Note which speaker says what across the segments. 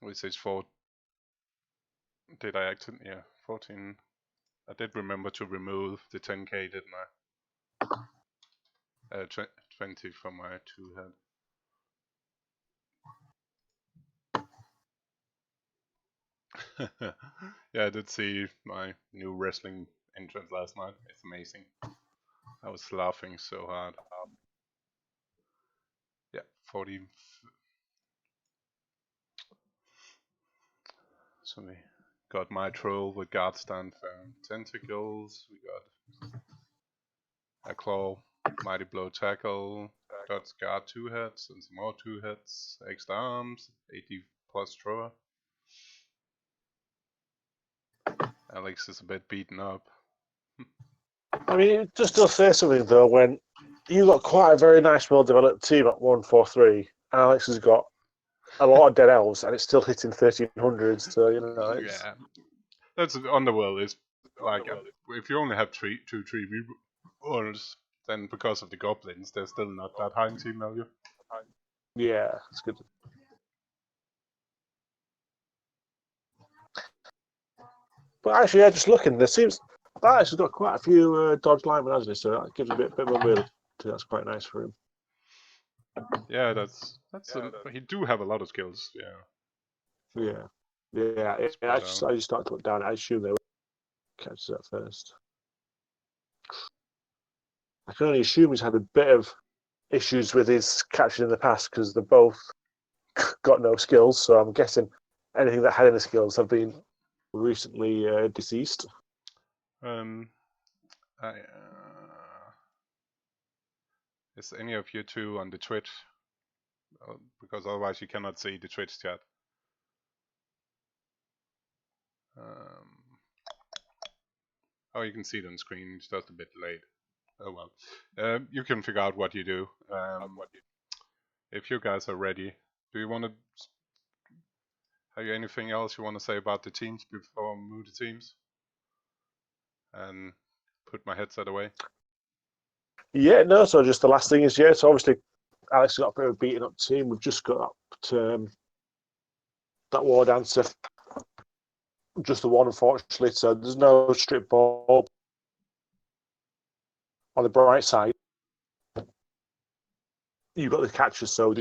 Speaker 1: Which is 4. Did I activate? Yeah, 14. I did remember to remove the 10k, didn't I? 20 from my 2-head. Yeah, I did see my new wrestling entrance last night. It's amazing. I was laughing so hard. Yeah, 40. So we got my troll with guard stand found tentacles. We got a claw, mighty blow tackle, dodge guard 2 heads and some more 2 heads, extra arms, 80 plus thrower. Alex is a bit beaten up.
Speaker 2: I mean, it just does say something though when you got quite a very nice, well-developed team at 143. Alex has got a lot of dead elves, and it's still hitting 1300s. So you know, it's...
Speaker 1: yeah, that's Underworld is like if you only have 3 rewards, then because of the goblins, they're still not that high in team value.
Speaker 2: Yeah, it's good. But actually, yeah, just looking, there seems that actually got quite a few dodge linemen, hasn't he? So that gives a bit of mobility. That's quite nice for him.
Speaker 1: Yeah, that's he do have a lot of skills.
Speaker 2: Yeah. I just started to look down. I assume they would catch that first. I can only assume he's had a bit of issues with his catching in the past because they've both got no skills. So I'm guessing anything that had any skills have been recently deceased.
Speaker 1: Is any of you two on the Twitch? Because otherwise you cannot see the Twitch chat. Oh, you can see it on screen. It's just a bit late. Oh well. You can figure out what you do. If you guys are ready, do you want to? Have you anything else you want to say about the teams before I move the teams? And put my headset away. Yeah,
Speaker 2: no. So just the last thing is, so obviously Alex got a bit of a beaten up team. We've just got that Wardancer, just the one, unfortunately. So there's no strip ball. On the bright side, you've got the catchers. So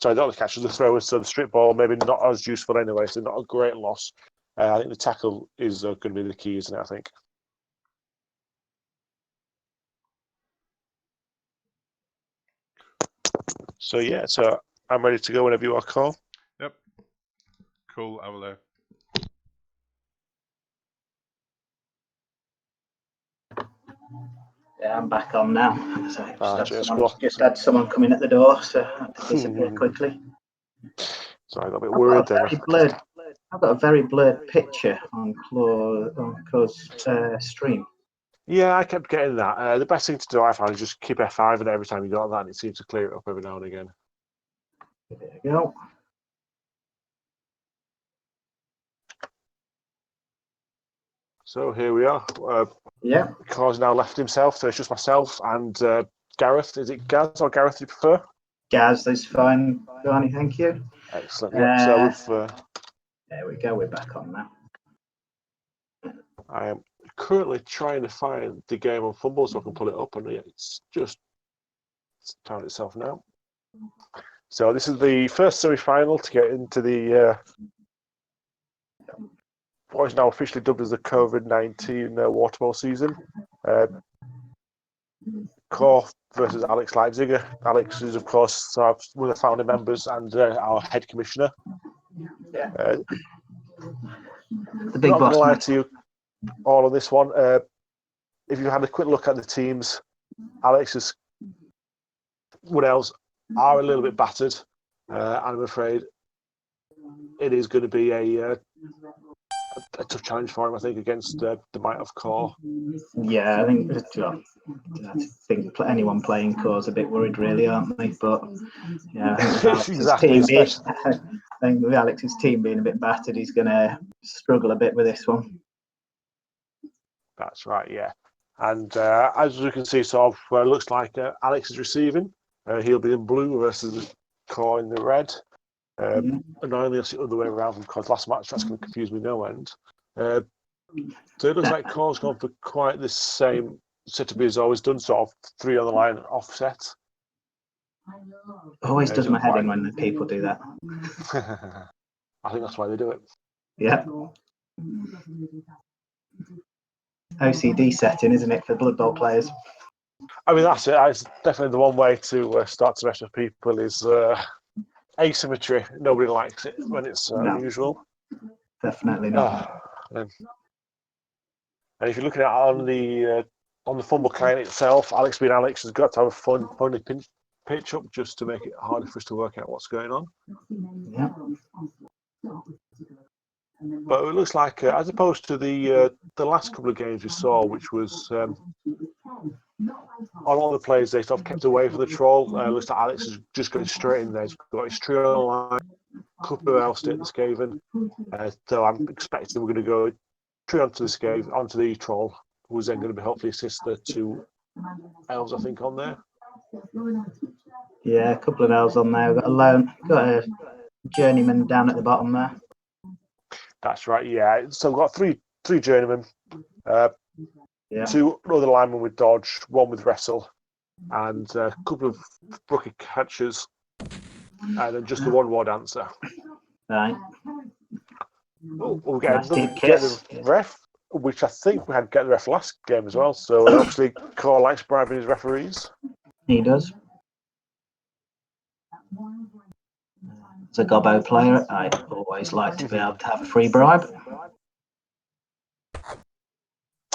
Speaker 2: sorry, not the catchers, the throwers. So the strip ball maybe not as useful anyway. So not a great loss. I think the tackle is going to be the key, isn't it? I think. So so I'm ready to go whenever you are, Carl.
Speaker 1: Yep. Cool. I will.
Speaker 3: Yeah, I'm back on now. So just had someone come in at the door, so I had to disappear quickly.
Speaker 2: So I got a bit worried
Speaker 3: I've got a very blurred picture on Claw's stream.
Speaker 2: Yeah, I kept getting that. The best thing to do, I found, is just keep F5 and every time you got that, and it seems to clear it up every now and again.
Speaker 3: There you go.
Speaker 2: So here we are.
Speaker 3: Yeah.
Speaker 2: Carl's now left himself, so it's just myself and Gareth. Is it Gaz or Gareth you prefer?
Speaker 3: Gaz, that's fine. Barney, thank you.
Speaker 2: Excellent. Yeah, so
Speaker 3: there we go. We're back on now.
Speaker 2: I am currently trying to find the game on FUMBBL so I can pull it up, and it's found itself now. So this is the first semi-final to get into the what is now officially dubbed as the COVID-19 Waterbowl season. Core versus Alex Leipziger. Alex is, of course, one of the founding members and our head commissioner.
Speaker 3: Yeah.
Speaker 2: The big boss. Not going to lie to you, all on this one. If you had a quick look at the teams, Alex's what else are a little bit battered. I'm afraid it is going to be a tough challenge for him, I think, against the might of Core.
Speaker 3: Yeah, I think anyone playing Core is a bit worried, really, aren't they? But yeah, I think with Alex's team being a bit battered, he's going to struggle a bit with this one.
Speaker 2: That's right, yeah. And as you can see, looks like Alex is receiving. He'll be in blue versus Core in the red. Annoyingly, it's the other way around because last match that's going to confuse me no end. So it looks like Core's gone for quite the same setup he's always done, sort of 3 on the line offset.
Speaker 3: Always does my head in when the people do that.
Speaker 2: I think that's why they do it.
Speaker 3: Yeah. OCD setting, isn't it, for Blood Bowl players?
Speaker 2: I mean, that's it. It's definitely the one way to start to mess with people is asymmetry. Nobody likes it when it's unusual.
Speaker 3: Definitely not.
Speaker 2: And if you're looking at on the FUMBBL client itself, Alex being Alex has got to have a funny pitch up just to make it harder for us to work out what's going on.
Speaker 3: Yeah.
Speaker 2: But it looks like, as opposed to the last couple of games we saw, which was on all the players they sort of kept away from the troll. Looks like Alex is just going straight in there. He's got his trio line, a couple of elves at the Skaven. So I'm expecting we're going to go trio onto the Skaven, onto the troll, who's then going to be hopefully assist the 2 elves, I think, on there.
Speaker 3: Yeah, a couple of elves on there. We've got a journeyman down at the bottom there.
Speaker 2: That's right, yeah. So we've got three journeymen, 2 other linemen with dodge, 1 with wrestle, and a couple of rookie catchers, and then just the 1 Wardancer.
Speaker 3: Right.
Speaker 2: We'll get the ref, which I think we had get the ref last game as well. So obviously, Core likes bribing his referees.
Speaker 3: He does. As a Gobbo player, I always like to be able to have a free bribe.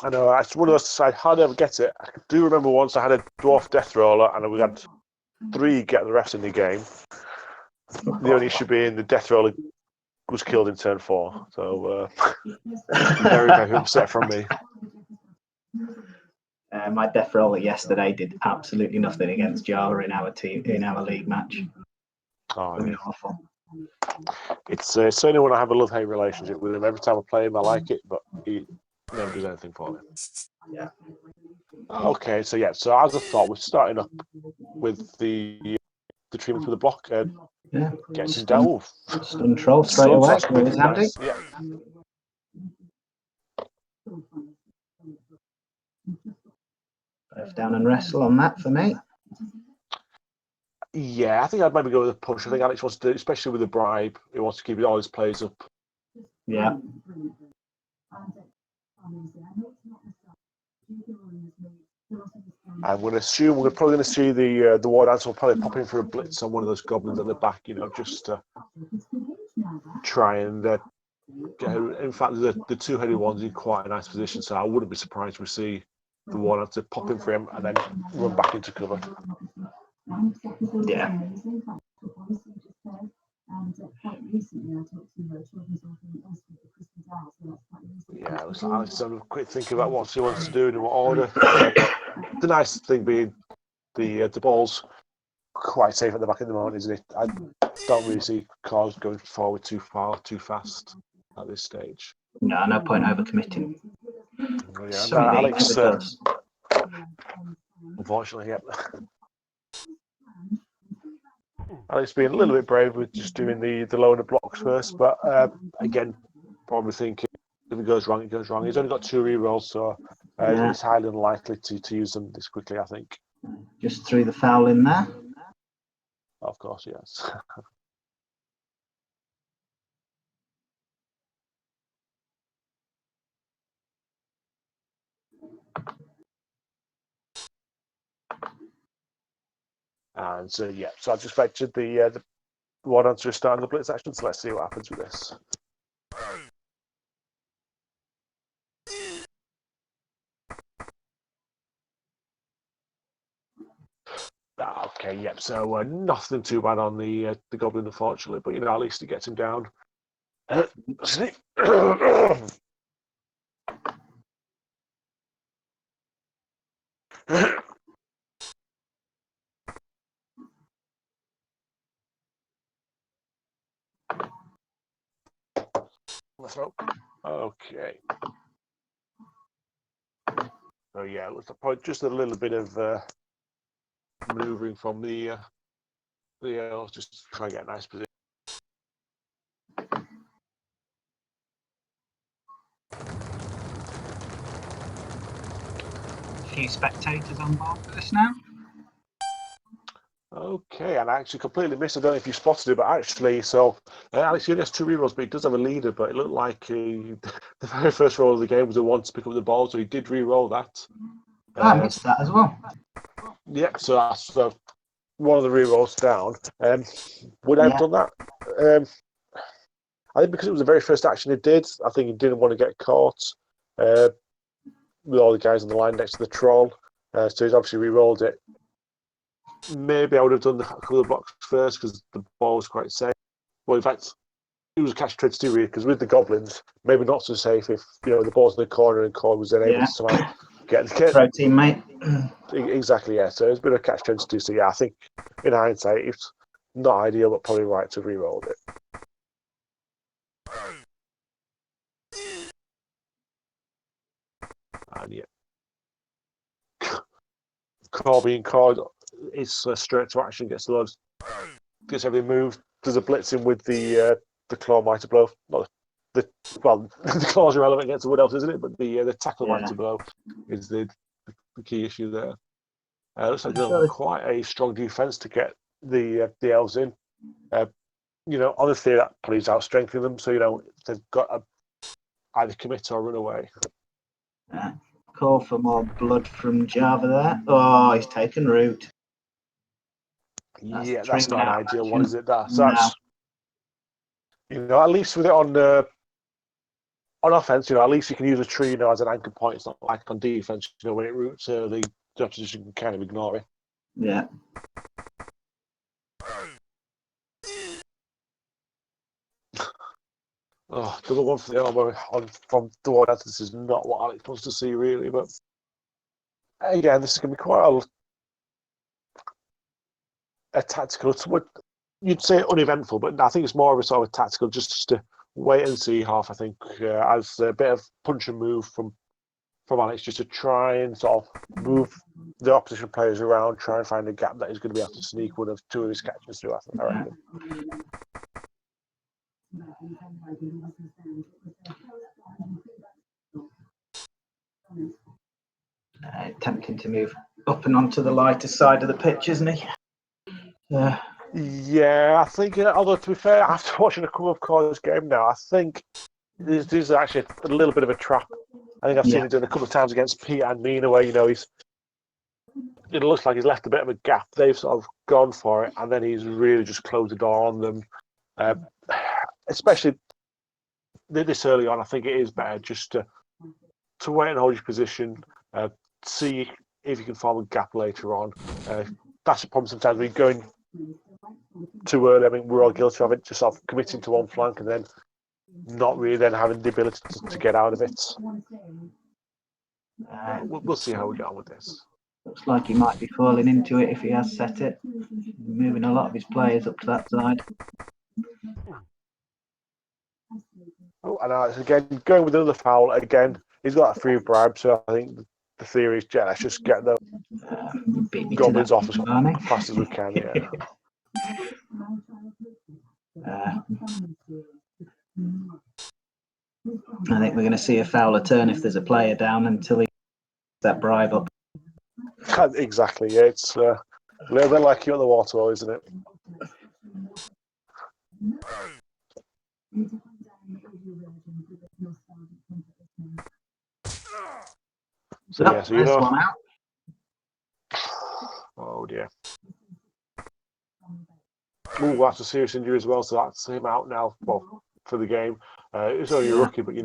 Speaker 2: I know, it's one of those, I hardly ever get it. I do remember once I had a Dwarf Death Roller and we had 3 get the refs in the game. The only issue being the Death Roller was killed in turn 4. So, very, very upset from me.
Speaker 3: My Death Roller yesterday did absolutely nothing against Java in our team, in our league match.
Speaker 2: Oh,
Speaker 3: Really
Speaker 2: yeah.
Speaker 3: awful.
Speaker 2: It's certainly when I have a love-hate relationship with him. Every time I play him, I like it, but he never does anything for me.
Speaker 3: Yeah.
Speaker 2: Okay, so as I thought, we're starting up with the treatment for the block. Gets him down.
Speaker 3: Stun troll straight away. Always handy.
Speaker 2: Nice. Yeah.
Speaker 3: Both down and wrestle on that for me.
Speaker 2: Yeah, I think I'd maybe go with a push. I think Alex wants to do, especially with the bribe, he wants to keep all his players up.
Speaker 3: Yeah.
Speaker 2: I'm going to assume we're probably going to see the Wardancing will probably pop in for a blitz on one of those goblins at the back, just to try and get. In fact, the 2-headed one's in quite a nice position, so I wouldn't be surprised to see the Wardancer pop in for him and then run back into cover.
Speaker 3: Yeah.
Speaker 2: Yeah, looks like Alex having a quick think about what he wants to do and in what order. The nice thing being the ball's quite safe at the back at the moment, isn't it? I don't really see cars going forward too fast at this stage.
Speaker 3: No point overcommitting.
Speaker 2: Yeah, Alex, unfortunately, yeah. Alex being a little bit brave with just doing the loner blocks first, but again, probably thinking if it goes wrong, it goes wrong. He's only got 2 rerolls, so it's highly unlikely to use them this quickly, I think.
Speaker 3: Just threw the foul in there.
Speaker 2: Of course, yes. And so I just expected the one answer to start in the blitz action, so let's see what happens with this. Okay, yep. So nothing too bad on the goblin, unfortunately, but at least it gets him down. Okay. So yeah, it was just a little bit of maneuvering from the elves just to try and get a nice position.
Speaker 3: few spectators on board with us now.
Speaker 2: Okay, and I actually completely missed. I don't know if you spotted it, but actually, so Alex, he only has 2 rerolls, but he does have a leader. But it looked like the very first roll of the game was the one to pick up the ball, so he did re-roll that.
Speaker 3: I missed that as well.
Speaker 2: Yeah, so that's one of the re-rolls down. Would I have done that? I think because it was the very first action he did, I think he didn't want to get caught with all the guys on the line next to the troll. So he's obviously re-rolled it. Maybe I would have done the couple of blocks first because the ball was quite safe. Well, in fact, it was a catch-22 really, because with the goblins, maybe not so safe if the ball's in the corner and Core was then able to somehow get
Speaker 3: throw teammate.
Speaker 2: Exactly, yeah. So it's been a catch-22. So yeah, I think in hindsight, it's not ideal, but probably right to re-roll it. And yeah, Core being called, it's straight to action, gets every move. There's a blitz in with the claw mighty blow. Well, the claws are relevant against what else, isn't it? But the tackle mighty blow is the key issue there. Looks like they've quite a strong defense to get the elves in. Honestly, that plays out strengthening them. So they've got to either commit or run away.
Speaker 3: Call for more blood from Java there. Oh, he's taken root.
Speaker 2: That's not an ideal one, is it? That's at least with it on offense, at least you can use a tree, as an anchor point. It's not like on defense, when it roots early, the opposition can kind of ignore it.
Speaker 3: Yeah.
Speaker 2: Oh, double one for the elbow from the Wardancing. This is not what Alex wants to see, really. But again, this is going to be quite a tactical. You'd say uneventful, but I think it's more of a sort of a tactical, just to wait and see half. I think as a bit of punch and move from Alex, just to try and sort of move the opposition players around, try and find a gap that he's going to be able to sneak one of 2 of his catches through. I reckon.
Speaker 3: Attempting to move up and onto the lighter side of the pitch, isn't he?
Speaker 2: Yeah, I think, although to be fair, after watching a couple of Core's game now, I think this is actually a little bit of a trap. I think I've seen it done a couple of times against Pete and Mina, where, it looks like he's left a bit of a gap. They've sort of gone for it, and then he's really just closed the door on them. Especially this early on, I think it is better just to wait and hold your position, see if you can form a gap later on. That's a problem sometimes when you're going too early. I mean, we're all guilty of it, just sort of committing to one flank and then not really then having the ability to get out of it. We'll see how we get on with this.
Speaker 3: Looks like he might be falling into it if he has set it. Moving a lot of his players up to that side.
Speaker 2: Oh, and again, going with another foul again. He's got a free bribe, so I think the theory is, let's just get the goblins off as fast as we can. Yeah.
Speaker 3: I think we're going to see a fouler turn if there's a player down until he gets that bribe up.
Speaker 2: Exactly. Yeah, it's a little bit like you at the Waterbowl, isn't it? So
Speaker 3: one out.
Speaker 2: Oh dear. Oh, that's a serious injury as well, so that's him out now. Well, for the game. It's only a rookie, but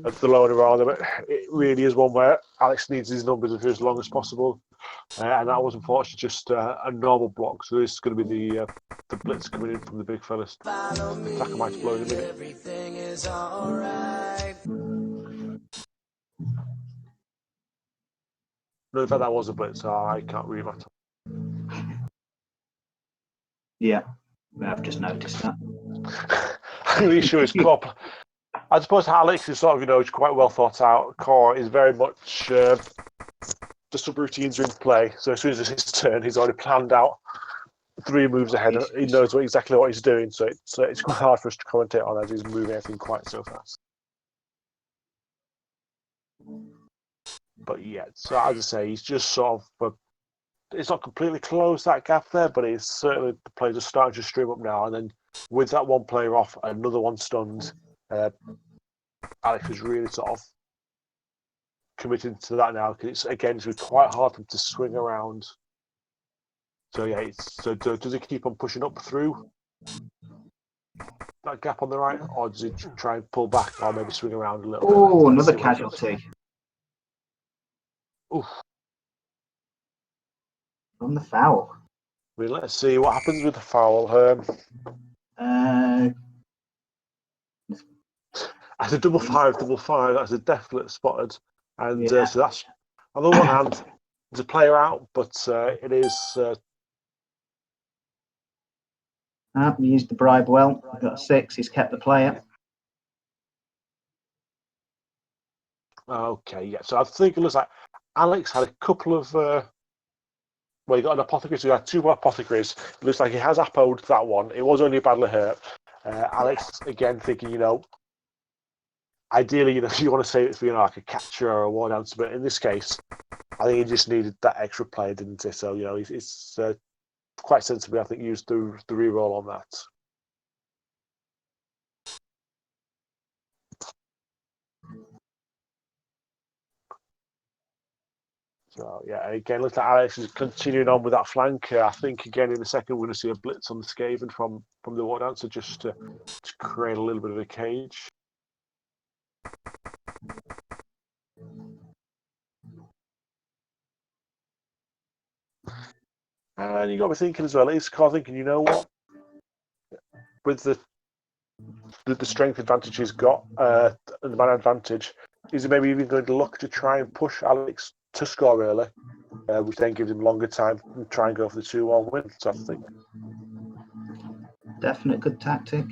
Speaker 2: at the lower round, it really is one where Alex needs his numbers for as long as possible, and that was unfortunately just a normal block. So this is going to be the blitz coming in from the big fellas. Attacker might blow in a minute.
Speaker 4: Everything is alright.
Speaker 2: No, in fact, that was a blitz, so I can't read that.
Speaker 3: Yeah, I've just noticed that.
Speaker 2: I'm really sure it's Klopp. I suppose Alex is sort of, quite well thought out. Core is very much the subroutines are in play. So as soon as it's his turn, he's already planned out 3 moves ahead. He knows exactly what he's doing. So it's quite hard for us to commentate on as he's moving everything quite so fast. But yeah, so as I say, he's just sort of. It's not completely closed that gap there, but it's certainly the players are starting to stream up now. And then with that one player off, another one stunned. Alex is really sort of committed to that now because it's going to be quite hard for him to swing around. So yeah, does he keep on pushing up through that gap on the right, or does he try and pull back, or maybe swing around a little bit?
Speaker 3: Oh, another casualty
Speaker 2: Oof.
Speaker 3: from the foul.
Speaker 2: I mean, let's see what happens with the foul. As a double five, that's a definite spotted. And
Speaker 3: Yeah.
Speaker 2: so that's, on the one hand, there's a player out, but it is.
Speaker 3: He used the bribe well. He got a 6. He's kept the player.
Speaker 2: Okay, yeah. So I think it looks like Alex had a couple of. Well, he got an apothecary, so he had 2 more apothecaries. It looks like he has appoed that one. It was only badly hurt. Alex, again, thinking, ideally, you want to save it for, like a catcher or a war dancer, but in this case, I think he just needed that extra player, didn't he? So, it's quite sensibly, I think, used the reroll on that. So, yeah, again, looks like Alex is continuing on with that flank. I think, again, in a second, we're going to see a blitz on the Skaven from the war dancer just to create a little bit of a cage. And you got to be thinking as well, is Carl thinking, you know what? With the strength advantage he's got, and the man advantage, is he maybe even going to look to try and push Alex to score early, which then gives him longer time and try and go for the 2-1 win, sort of thing.
Speaker 3: Definite good tactic.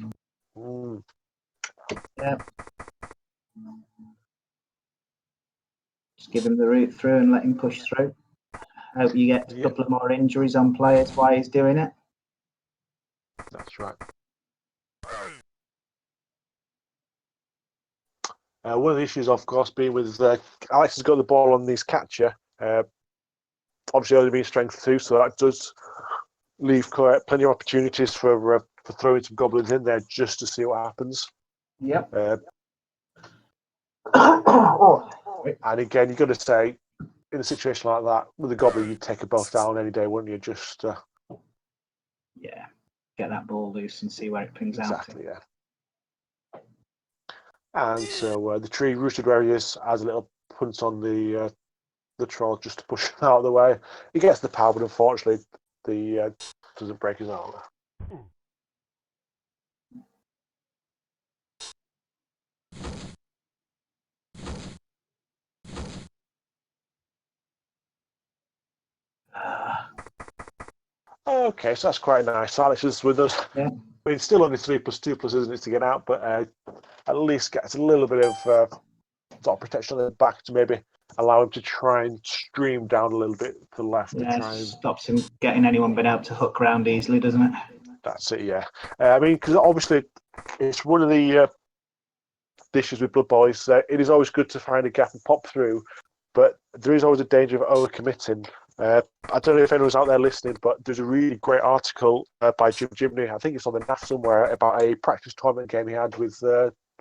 Speaker 3: Yeah. Just give him the route through and let him push through. Hope you get a couple of more injuries on players while he's doing it.
Speaker 2: That's right. One of the issues, of course, being with Alex has got the ball on his catcher. Obviously, only being strength 2, so that does leave plenty of opportunities for throwing some goblins in there just to see what happens.
Speaker 3: Yep.
Speaker 2: And again, you've got to say, in a situation like that, with a goblin, you'd take a both down any day, wouldn't you? Just
Speaker 3: yeah, get that ball loose and see where it pings out.
Speaker 2: Exactly, yeah. And so the tree rooted where he is, has a little punt on the troll just to push him out of the way. He gets the power, but unfortunately, the doesn't break his arm. Okay, so that's quite nice. Alex is with us.
Speaker 3: Yeah.
Speaker 2: I mean, still only 3+2+, isn't it, to get out? But at least gets a little bit of sort of protection on the back to maybe allow him to try and stream down a little bit to the left.
Speaker 3: Yeah,
Speaker 2: to try and...
Speaker 3: stops him getting anyone been able to hook round easily, doesn't it?
Speaker 2: That's it, yeah. I mean, because obviously it's one of the issues with Blood Bowl is it is always good to find a gap and pop through, but there is always a danger of overcommitting. I don't know if anyone's out there listening, but there's a really great article by Jim Gibney. I think it's on the NAF somewhere about a practice tournament game he had with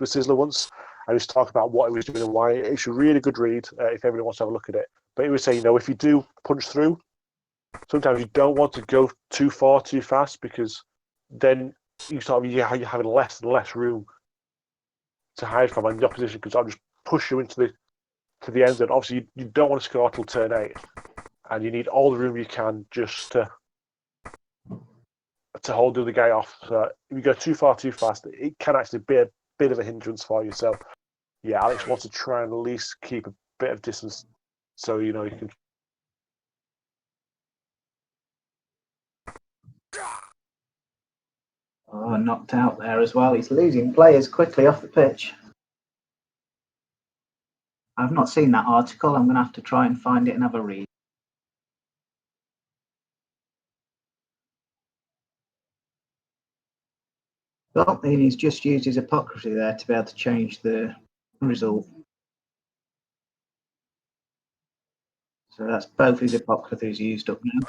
Speaker 2: Sizzler once. And he was talking about what he was doing and why. It's a really good read if everyone wants to have a look at it. But he was saying, if you do punch through, sometimes you don't want to go too far too fast because then you're having less and less room to hide from, and the opposition can sort of just push you into the end zone. Obviously, you don't want to score till turn 8, and you need all the room you can just to hold the other guy off. So if you go too far too fast, it can actually be a bit of a hindrance for you. So yeah, Alex wants to try and at least keep a bit of distance, so you can.
Speaker 3: Oh, knocked out there as well. He's losing players quickly off the pitch. I've not seen that article. I'm going to have to try and find it and have a read. Well, he's just used his hypocrisy there to be able to change the result. So that's both his Apocryphals used up now.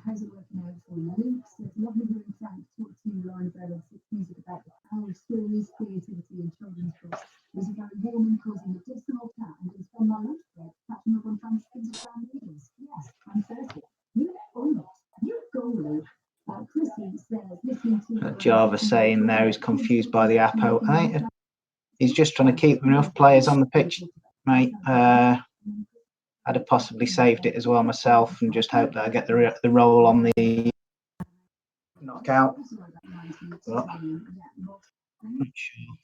Speaker 5: How's it working out for you, Luke? So it's lovely hearing Frank talk to you, Lauren, about music, about the power of stories, creativity, and children's books. It was a very warm and cozy medicinal chat, and it's spend my lunch break catching up on Frank's Instagram reels. Yes, I'm thirsty. You or not? You go, Luke. Chrissy says, listening to
Speaker 3: Java saying there he's confused by the Apo. He's just trying to keep enough players on the pitch, mate. I'd have possibly saved it as well myself and just hope that I get the roll on the knockout. But not sure.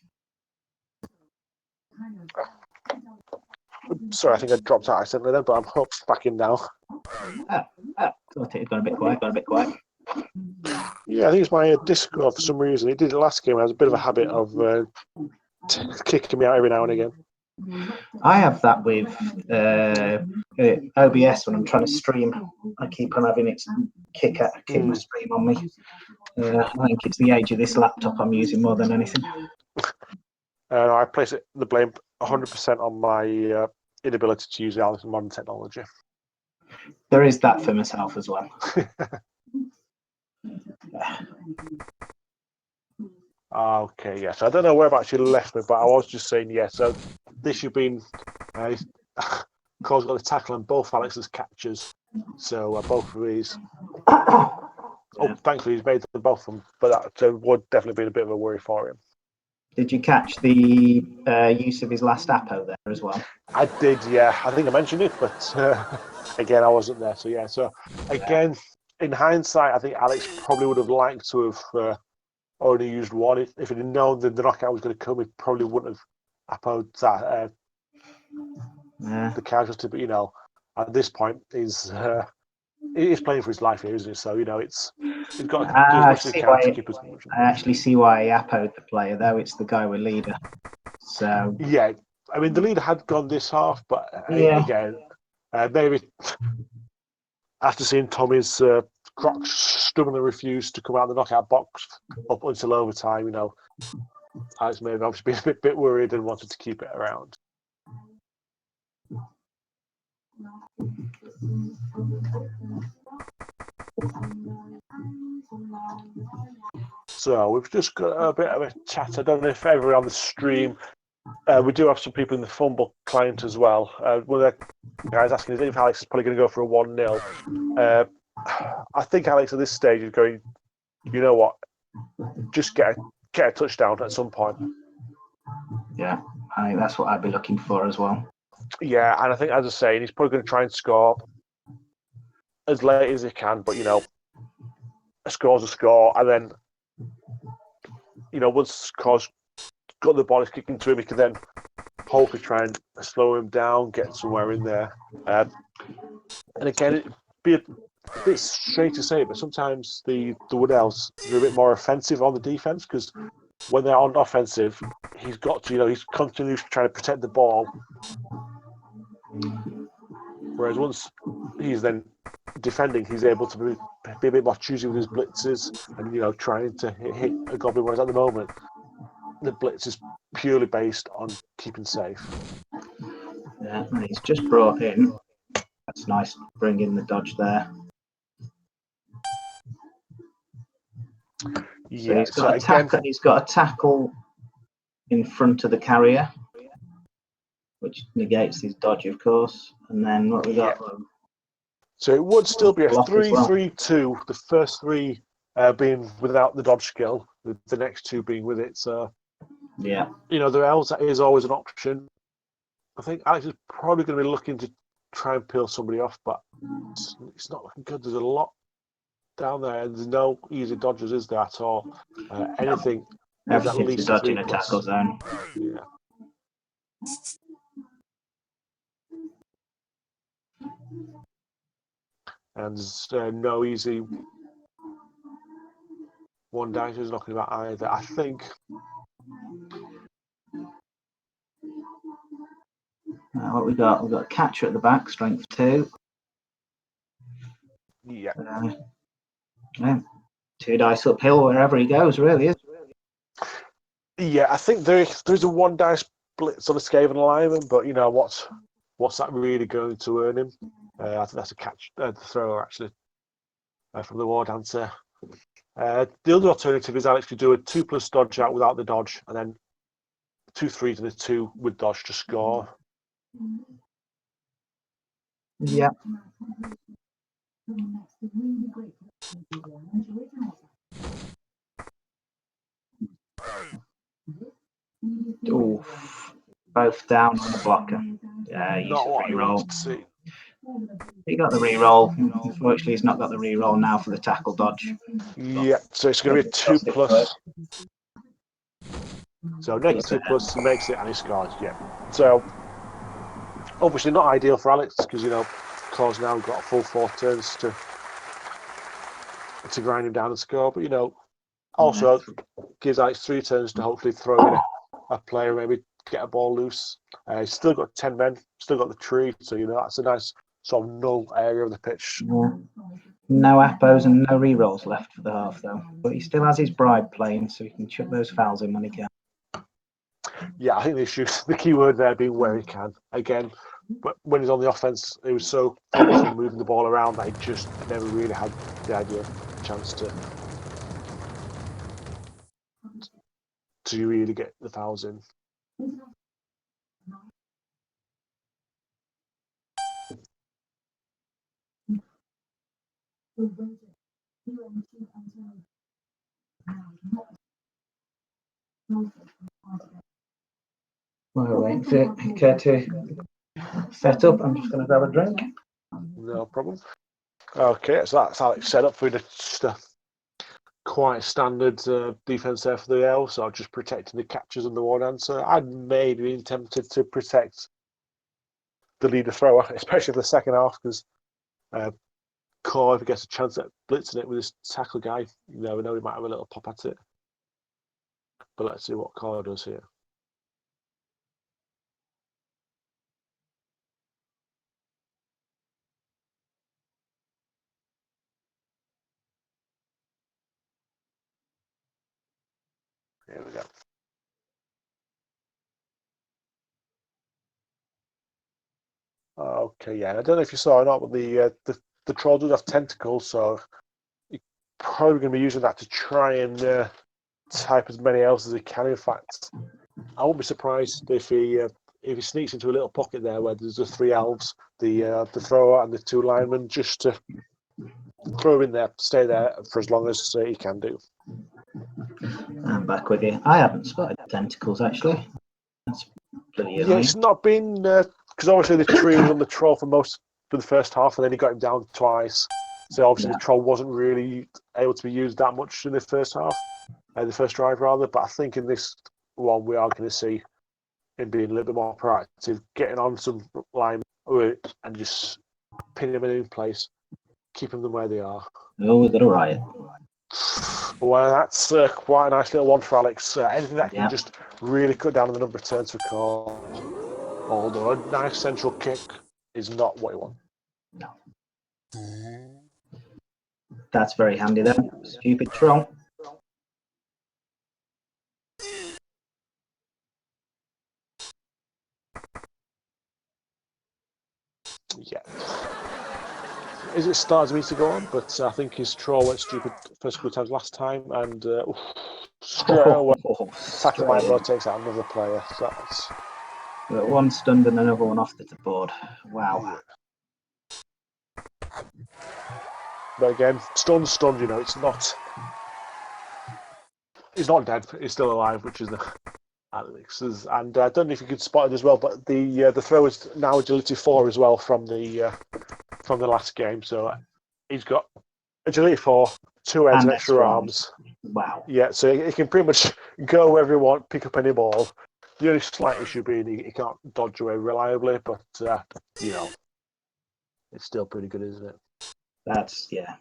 Speaker 2: Sorry, I think I dropped out accidentally then, but I'm back in now.
Speaker 3: Thought it had gone a bit quiet.
Speaker 2: Yeah, I think it's my Discord for some reason. It did it last game. I has a bit of a habit of kicking me out every now and again.
Speaker 3: I have that with OBS when I'm trying to stream. I keep on having it kick my stream on me. I think it's the age of this laptop I'm using more than anything.
Speaker 2: I place the blame 100% on my inability to use the modern technology.
Speaker 3: There is that for myself as well.
Speaker 2: Okay, yes. I don't know whereabouts you left me, but I was just saying, yes. So this you've been, Cole's got the tackle on both Alex's catches. So both of these. Thankfully he's made them both of them, but that would definitely be a bit of a worry for him.
Speaker 3: Did you catch the use of his last Apo there as well?
Speaker 2: I did, yeah. I think I mentioned it, but again, I wasn't there. So yeah. So again, in hindsight, I think Alex probably would have liked to have only used one. If he'd known that the knockout was going to come, he probably wouldn't have Apo'd the casualty. But at this point, he's playing for his life here, isn't he? So he's got to do as much as he can to keep his.
Speaker 3: I actually see why he Apo'd the player, though. It's the guy with leader. So
Speaker 2: yeah, I mean the leader had gone this half, but again, maybe after seeing Tommy's Crocs stubbornly refused to come out of the knockout box up until overtime, Alex may have obviously been a bit worried and wanted to keep it around. So we've just got a bit of a chat. I don't know if everyone on the stream, we do have some people in the FUMBBL client as well. One of the guys asking if Alex is probably going to go for a 1-0. I think Alex at this stage is going, you know what, just get a touchdown at some point.
Speaker 3: Yeah, I think that's what I'd be looking for as well.
Speaker 2: Yeah, and I think, as I say, he's probably going to try and score as late as he can, but a score's a score, and then once score's got the ball kicking to him, he can then hopefully try and slow him down, get somewhere in there. And again, it'd be a bit strange to say, but sometimes the Woodels are a bit more offensive on the defense, because when they're on offensive, he's got to, he's continually trying to protect the ball. Whereas once he's then defending, he's able to be a bit more choosy with his blitzes and trying to hit a goblin. Whereas at the moment, the blitz is purely based on keeping safe.
Speaker 3: Yeah, and he's just brought in. That's nice. Bring in the dodge there.
Speaker 2: Yeah,
Speaker 3: so he's got a tackle in front of the carrier, which negates his dodge, of course. And then what we got?
Speaker 2: So it would still be a 3-3-2. The first three being without the dodge skill, the next two being with it. So
Speaker 3: yeah,
Speaker 2: the L's that is always an option. I think Alex is probably going to be looking to try and peel somebody off, but it's not looking good. There's a lot down there, and there's no easy dodges, is there at all? Anything is at least
Speaker 3: a dodge in a tackle zone.
Speaker 2: Yeah. And there's no easy one dicers knocking about either. I think.
Speaker 3: What we got? We've got a catcher at the back, strength 2.
Speaker 2: Yeah.
Speaker 3: Yeah. 2 dice uphill wherever he goes, really.
Speaker 2: Yeah, I think there's a one dice split sort of Skaven alignment, but you know what's that really going to earn him? I think that's a catch, the thrower actually from the Wardancer. The other alternative is Alex could do a 2+ dodge out without the dodge, and then 2/3 to the 2 with dodge to score.
Speaker 3: Yeah. Ooh, both down on the blocker. Yeah, use
Speaker 2: Not
Speaker 3: a
Speaker 2: what you
Speaker 3: reroll.
Speaker 2: want to see.
Speaker 3: He got the reroll. Unfortunately, he's not got the reroll now for the tackle dodge.
Speaker 2: Yeah, so it's going to be a 2+. So -2+, he makes it and he scores. Yeah. So obviously not ideal for Alex because you know Claw's now got a full 4 turns to grind him down and score, but you know also gives Alex 3 turns to hopefully throw in a player, maybe get a ball loose. He's still got 10 men, still got the tree, so you know that's a nice sort of null area of the pitch.
Speaker 3: Yeah. No appos and no rerolls left for the half though, but he still has his bribe playing, so he can chuck those fouls in when he can.
Speaker 2: Yeah, I think the key word there being where he can. Again, but when he's on the offense, he was so focused on moving the ball around that he just never really had the idea, chance to really get the fouls in.
Speaker 3: Well, wait for it to set up. I'm just going to grab a drink.
Speaker 2: No problem. Okay, so that's Alex set up for just a quite standard defense there for the L. So just protecting the catches and the Wardancer. I'd maybe been tempted to protect the leader thrower, especially for the second half, because Core, if he gets a chance at blitzing it with his tackle guy, you never know, he might have a little pop at it. But let's see what Core does here. Here we go. Okay, yeah. I don't know if you saw or not, but the troll does have tentacles, so you're probably going to be using that to try and type as many elves as he can. In fact, I won't be surprised if he sneaks into a little pocket there where there's the 3 elves, the thrower and the 2 linemen, just to throw in there, stay there for as long as he can do.
Speaker 3: I'm back with you. I haven't spotted tentacles actually. That's pretty
Speaker 2: Yeah,
Speaker 3: annoying.
Speaker 2: it's not been because obviously the tree was on the troll for the first half, and then he got him down twice. So obviously the troll wasn't really able to be used that much in the first half, the first drive rather. But I think in this one we are going to see him being a little bit more proactive, getting on some line and just pinning them in place, keeping them where they are.
Speaker 3: Oh, we got a riot.
Speaker 2: Well, that's quite a nice little one for Alex. Anything that can just really cut down on the number of turns for Core. Although a nice central kick is not what you want.
Speaker 3: No. That's very handy then. Stupid troll.
Speaker 2: Yeah. Is it stars me to go on? But I think his troll went stupid first couple of times last time, and straight away, tackle my blow takes out another player. So that's
Speaker 3: one stunned and another one off the board. Wow.
Speaker 2: But again, stunned. You know, he's not dead. He's still alive, which is the Alex's. And I don't know if you could spot it as well, but the throw is now agility 4 as well from the last game. So he's got agility 4, 2 heads, and extra arms.
Speaker 3: Wow.
Speaker 2: Yeah, so he can pretty much go wherever he wants, pick up any ball. The only slight issue being he can't dodge away reliably, but you know, it's still pretty good, isn't it?
Speaker 3: That's, yeah.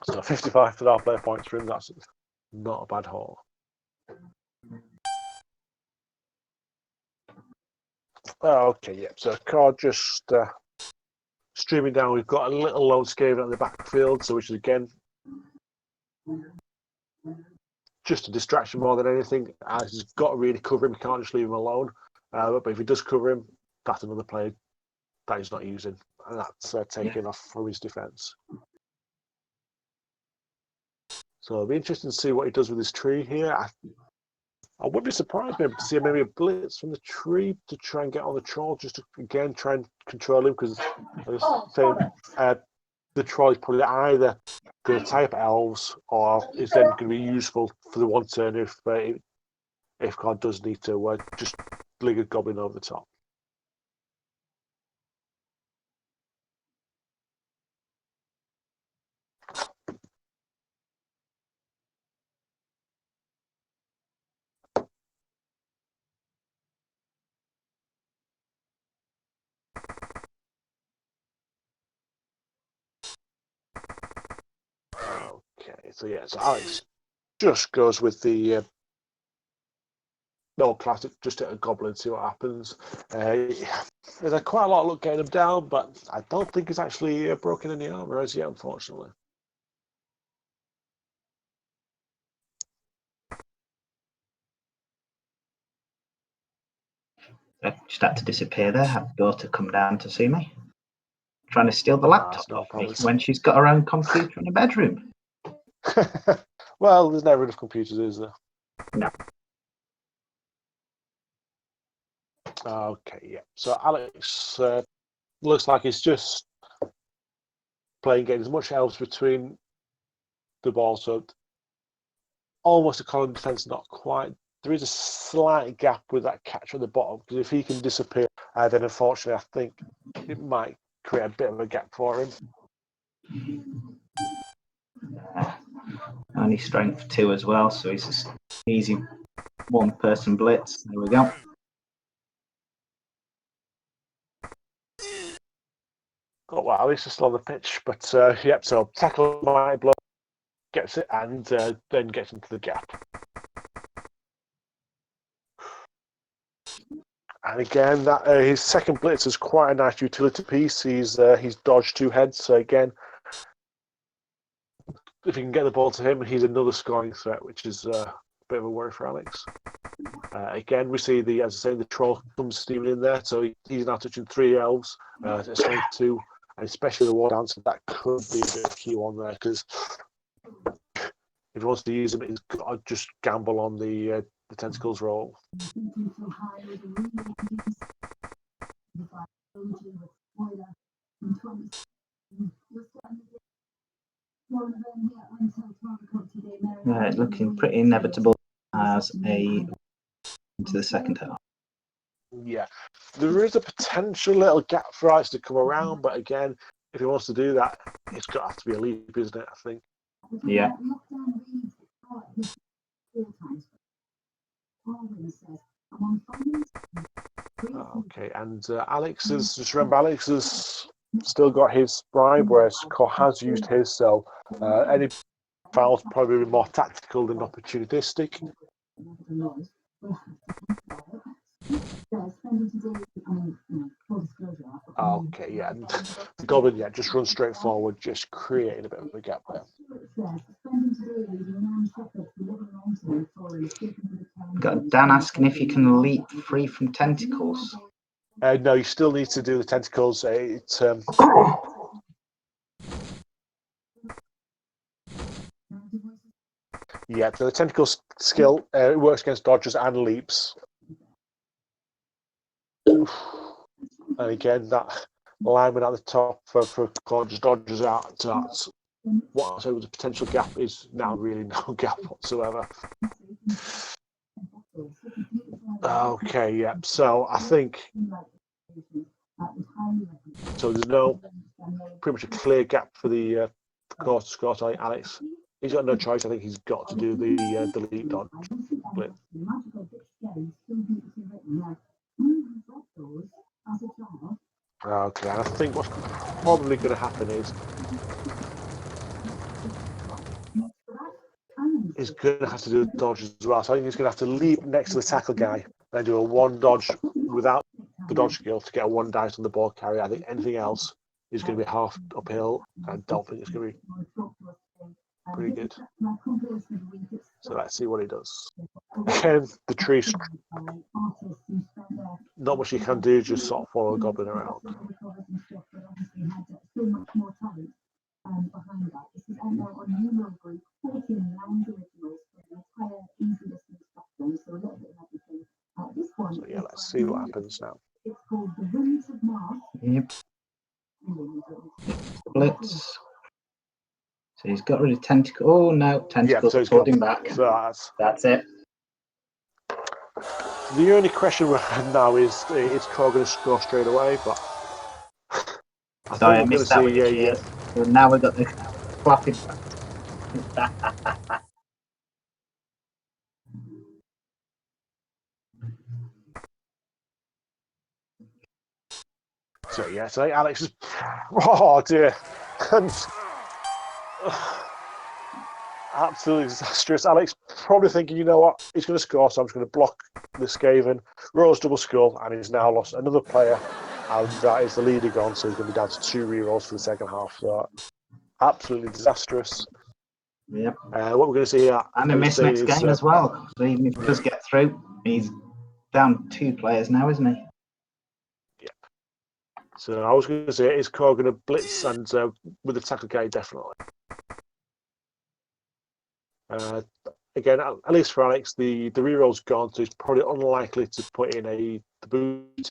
Speaker 2: So 55 to our player points for him. That's not a bad haul. Okay, yeah. So card just streaming down. We've got a little load scaling at the backfield, so which is again just a distraction more than anything. He's got to really cover him. He can't just leave him alone. But if he does cover him, that's another player that he's not using, and that's taken off from his defense. So it'll be interesting to see what he does with his tree here. I wouldn't be surprised maybe to see maybe a blitz from the tree to try and get on the troll, just to again try and control him, because the troll is probably either going to type elves or is then going to be useful for the one turn if God does need to just lig a goblin over the top. Okay, so yeah, so Alex just goes with the old classic, just hit a goblin, see what happens. There's quite a lot of luck getting him down, but I don't think he's actually broken any armor as yet, unfortunately.
Speaker 3: I just had to disappear there. Have the daughter come down to see me. Trying to steal the laptop
Speaker 2: no
Speaker 3: off me
Speaker 2: promise.
Speaker 3: when she's got her own computer in her bedroom.
Speaker 2: Well, there's never enough computers, is there?
Speaker 3: No.
Speaker 2: Okay, yeah. So Alex looks like he's just getting as much elves between the balls, so almost a column defense, not quite. There is a slight gap with that catch at the bottom, because if he can disappear, then unfortunately I think it might create a bit of a gap for him.
Speaker 3: Only strength 2 as well, so he's an easy one-person blitz. There we go.
Speaker 2: Oh wow, at least it's still on the pitch, but yep. So tackle my blow, gets it, and then gets into the gap. And again, that his second blitz is quite a nice utility piece. He's dodged 2 heads, so again, if you can get the ball to him, he's another scoring threat, which is a bit of a worry for Alex. Again, we see as I say, the troll comes steaming in there, so he's now touching 3 elves, strength 2, and especially the Wardancing. That could be a bit of Q on there, because if he wants to use them, he's got to just gamble on the tentacles roll.
Speaker 3: Right, looking pretty inevitable as into the second half.
Speaker 2: Yeah, there is a potential little gap for Alex to come around, but again, if he wants to do that, it's got to have to be a leap, isn't it? I think.
Speaker 3: Yeah.
Speaker 2: Okay, and Alex has still got his bribe, whereas Cor has used his, so any foul's probably more tactical than opportunistic. Okay, yeah, and the goblin, yeah, just runs straight forward, just creating a bit of a gap there.
Speaker 3: Got Dan asking if you can leap free from tentacles.
Speaker 2: No, you still need to do the tentacles. Yeah, so the tentacle skill it works against dodges and leaps. And again, that lineman at the top for just dodges out. So that's what I say was a potential gap is now really no gap whatsoever. Okay, yeah. So I think so. There's pretty much a clear gap for the course to score. So Alex, he's got no choice. I think he's got to do the leap dodge split. Okay, and I think what's probably going to happen is he's going to have to do a dodge as well. So I think he's going to have to leap next to the tackle guy and do a 1 dodge without the dodge skill to get a 1 dice on the ball carrier. I think anything else is going to be half uphill. I don't think it's going to be pretty good. So let's see what he does. Again, the tree, not much he can do, just sort of follow a goblin around.
Speaker 5: Behind that, this is out now on Underworld Group, 14 round originals for the entire easy listening spectrum, so a little bit of everything. This one,
Speaker 2: So yeah, let's see what happens now.
Speaker 5: it's called The Winds of Mars.
Speaker 3: Yep. Blitz. So he's got rid of tentacle. Oh no, tentacles
Speaker 2: so he's
Speaker 3: pulled him back.
Speaker 2: So
Speaker 3: That's it.
Speaker 2: the only question we have now is Cole going to score straight away? But I
Speaker 3: Sorry, I
Speaker 2: think we're going to
Speaker 3: missed that with
Speaker 2: see,
Speaker 3: the cheers. So now we've got the clapping.
Speaker 2: So Alex is, oh dear, and absolutely disastrous. Alex probably thinking, you know what, he's going to score, so I'm just going to block the Skaven. Rolls double skull, and he's now lost another player, and that is the leader gone, so he's going to be down to 2 rerolls for the second half. So absolutely disastrous.
Speaker 3: Yep.
Speaker 2: What we're going to see here,
Speaker 3: And a miss next game as well. So even if he does get through, he's down 2 players now, isn't he?
Speaker 2: Yeah. So I was going to say, is Core going to blitz and with the tackle guy, definitely. Again, at least for Alex, the reroll's gone, so he's probably unlikely to put in the boot.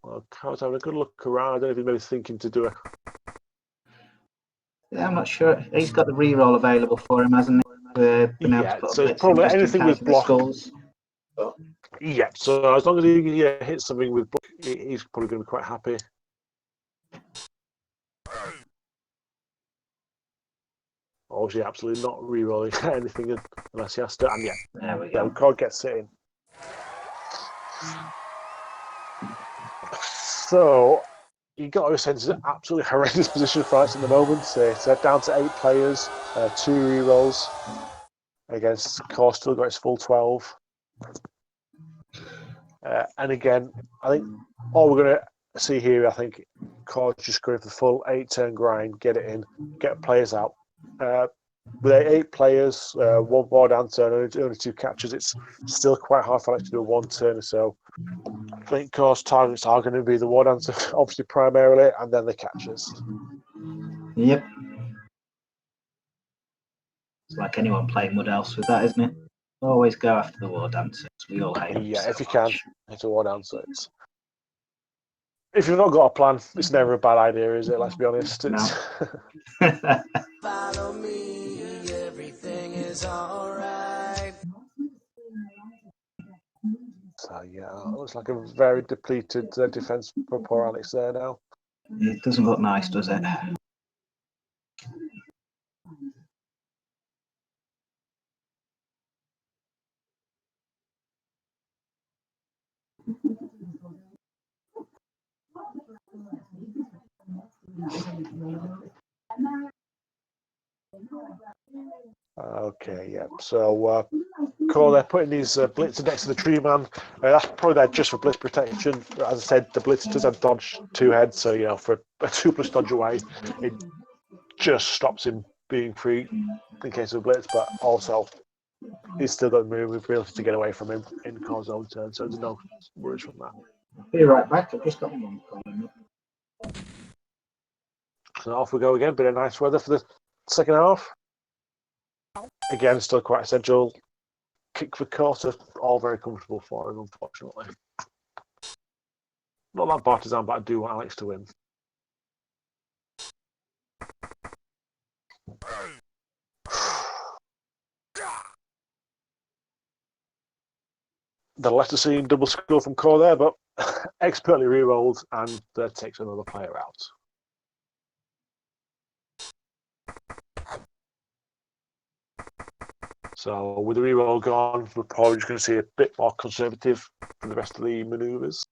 Speaker 2: Well, Core's having a good look around. I don't know if he's maybe thinking to do a.
Speaker 3: Yeah, I'm not sure. He's got the reroll available for him, hasn't he? Been able to put
Speaker 2: so
Speaker 3: a
Speaker 2: it's probably
Speaker 3: just in
Speaker 2: anything
Speaker 3: case
Speaker 2: with
Speaker 3: of the
Speaker 2: block.
Speaker 3: skulls.
Speaker 2: Yeah, so as long as he hits something with block, he's probably going to be quite happy. Obviously, absolutely not re-rolling anything unless he has to. And yeah,
Speaker 3: There we go.
Speaker 2: Core gets it in. So you got to sense it's an absolutely horrendous position for us at the moment. It's down to 8 players, 2 re-rolls against Core. Still got his full 12. And again, I think all we're going to see here, I think Core's just going for the full 8-turn grind, get it in, get players out. With 8 players, 1 Wardancing and only 2 catches, it's still quite hard for Alex to do a 1-turner. So I think Core's targets are going to be the Wardancing, obviously primarily, and then the catches.
Speaker 3: Yep. It's like anyone playing Mud Else with that, isn't it? Always go after the war dancers. We all hate them.
Speaker 2: Yeah,
Speaker 3: so
Speaker 2: if you
Speaker 3: much.
Speaker 2: can, it's a Wardancer. If you've not got a plan, it's never a bad idea, is it? Let's be honest. It's
Speaker 4: Follow me, everything is alright.
Speaker 2: So yeah, it looks like a very depleted defense for poor Alex there now.
Speaker 3: It doesn't look nice, does it?
Speaker 2: Okay, yeah. So Cole, they're putting these blitzers next to the tree man. That's probably there just for blitz protection. As I said, the blitz does have dodge 2 heads, so you know, for a 2+ dodge away, it just stops him being free in case of a blitz, but also he's still got the ability to get away from him in Cole's own turn, so there's no worries from that.
Speaker 3: Be right back. I've just got one calling up.
Speaker 2: So off we go again. Bit of nice weather for the second half. Again, still quite essential. Kick for quarter, all very comfortable for him, unfortunately. Not that partisan, but I do want Alex to win. The letter C double score from Core there, but expertly re-rolled and takes another player out. So with the reroll gone, we're probably just going to see a bit more conservative for the rest of the manoeuvres.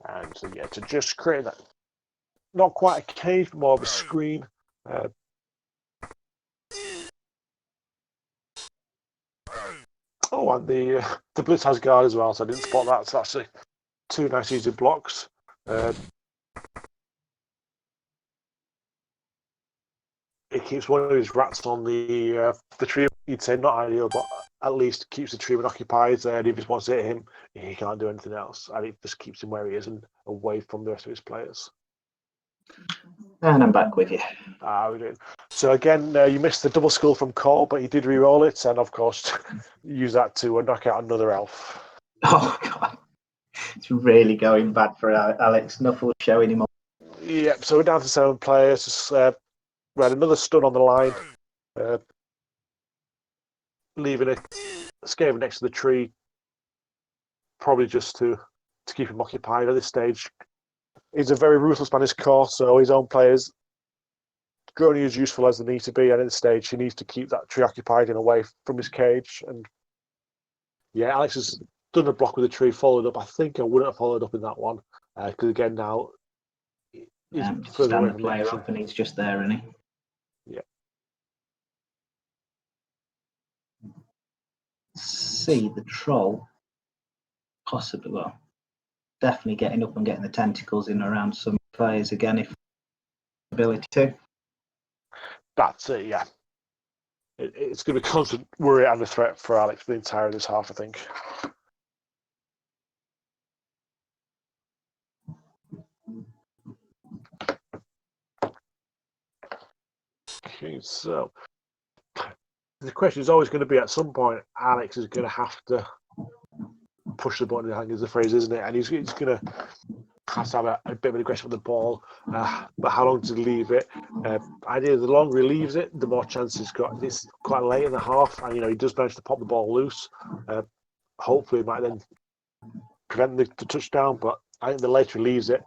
Speaker 2: And so yeah, to just create that, not quite a cage, but more of a screen. Oh, and the blitz has guard as well, so I didn't spot that. So that's two nice easy blocks. It keeps one of his rats on the tree. You'd say not ideal, but at least keeps the treeman occupied. And if he wants to hit him, he can't do anything else. And it just keeps him where he is and away from the rest of his players.
Speaker 3: And I'm back with you.
Speaker 2: We did. So again, you missed the double skull from Cole, but he did re-roll it, and of course, use that to knock out another elf.
Speaker 3: Oh, God. It's really going bad for Alex. Nuffle's showing him up.
Speaker 2: Yep, so we're down to 7 players. We had another stun on the line, leaving a Skaven next to the tree, probably just to keep him occupied at this stage. He's a very ruthless man, his core, so his own players are only as useful as they need to be, and at this stage, he needs to keep that tree occupied and away from his cage. And yeah, Alex has done a block with the tree, followed up. I think I wouldn't have followed up in that one, because again, now he's further away
Speaker 3: Stand the
Speaker 2: from
Speaker 3: player
Speaker 2: the
Speaker 3: up, and he's just there, isn't he?
Speaker 2: Yeah.
Speaker 3: See the troll, possibly, well, definitely getting up and getting the tentacles in around some players again, if ability to.
Speaker 2: That's it, yeah. It's going to be a constant worry and a threat for Alex for the entire of this half, I think. Okay, so the question is always going to be, at some point, Alex is going to have to push the button, I think is the phrase, isn't it? And he's going to have to have a bit of an aggression with the ball. But how long does he leave it? Ideally, the longer he leaves it, the more chance he's got. It's quite late in the half, and he does manage to pop the ball loose. Hopefully, it might then prevent the touchdown. But I think the later he leaves it,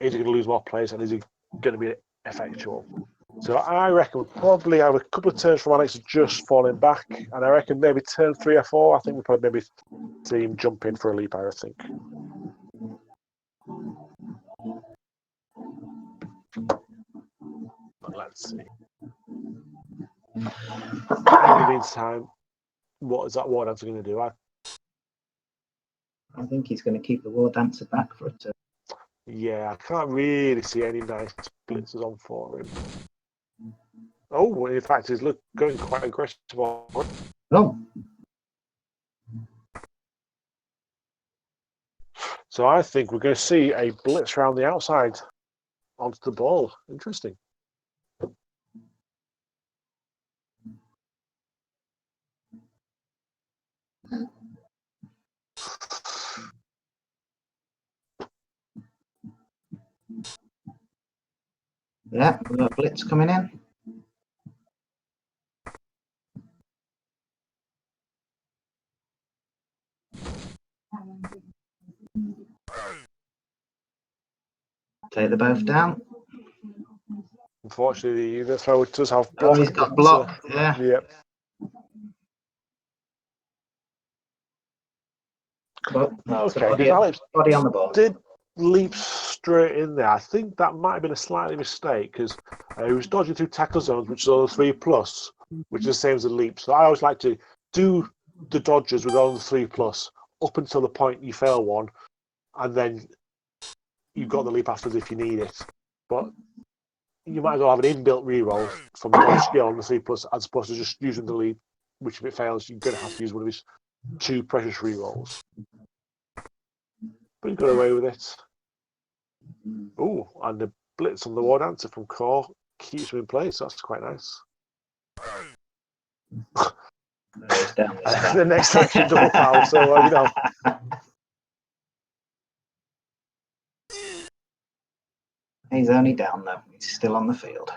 Speaker 2: is he going to lose more players, and is he going to be effectual? So I reckon we'll probably have a couple of turns from Alex just falling back, and I reckon maybe turn 3 or 4. I think we'll probably maybe see him jump in for a leap, I think. But let's see. In the meantime, what is that Wardancer going to do?
Speaker 3: I think he's going to keep the Wardancer back for a turn.
Speaker 2: Yeah, I can't really see any nice blitzers on for him. Oh, in fact, he's going quite aggressive on it.
Speaker 3: Oh,
Speaker 2: So I think we're going to see a blitz around the outside onto the ball. Interesting.
Speaker 3: yeah, we've got a blitz coming in. Take the both down.
Speaker 2: Unfortunately, the thrower does have
Speaker 3: Oh,
Speaker 2: block.
Speaker 3: he's got block. Yeah.
Speaker 2: Yep.
Speaker 3: But
Speaker 2: Okay, Alex
Speaker 3: body on the ball.
Speaker 2: did leap straight in there. I think that might have been a slightly mistake, because he was dodging through tackle zones, which is all 3+, which is the same as a leap. So I always like to do the dodges with all the 3+ up until the point you fail one, and then you've got the leap afterwards if you need it. But you might as well have an inbuilt reroll from the dodge skill on the 3+, as opposed to just using the leap, which if it fails, you're going to have to use one of his 2 precious rerolls. But he got away with it. Oh, and the blitz on the Wardancer from Core keeps him in place. That's quite nice. The next action double foul. So
Speaker 3: He's only down though. He's still on the field.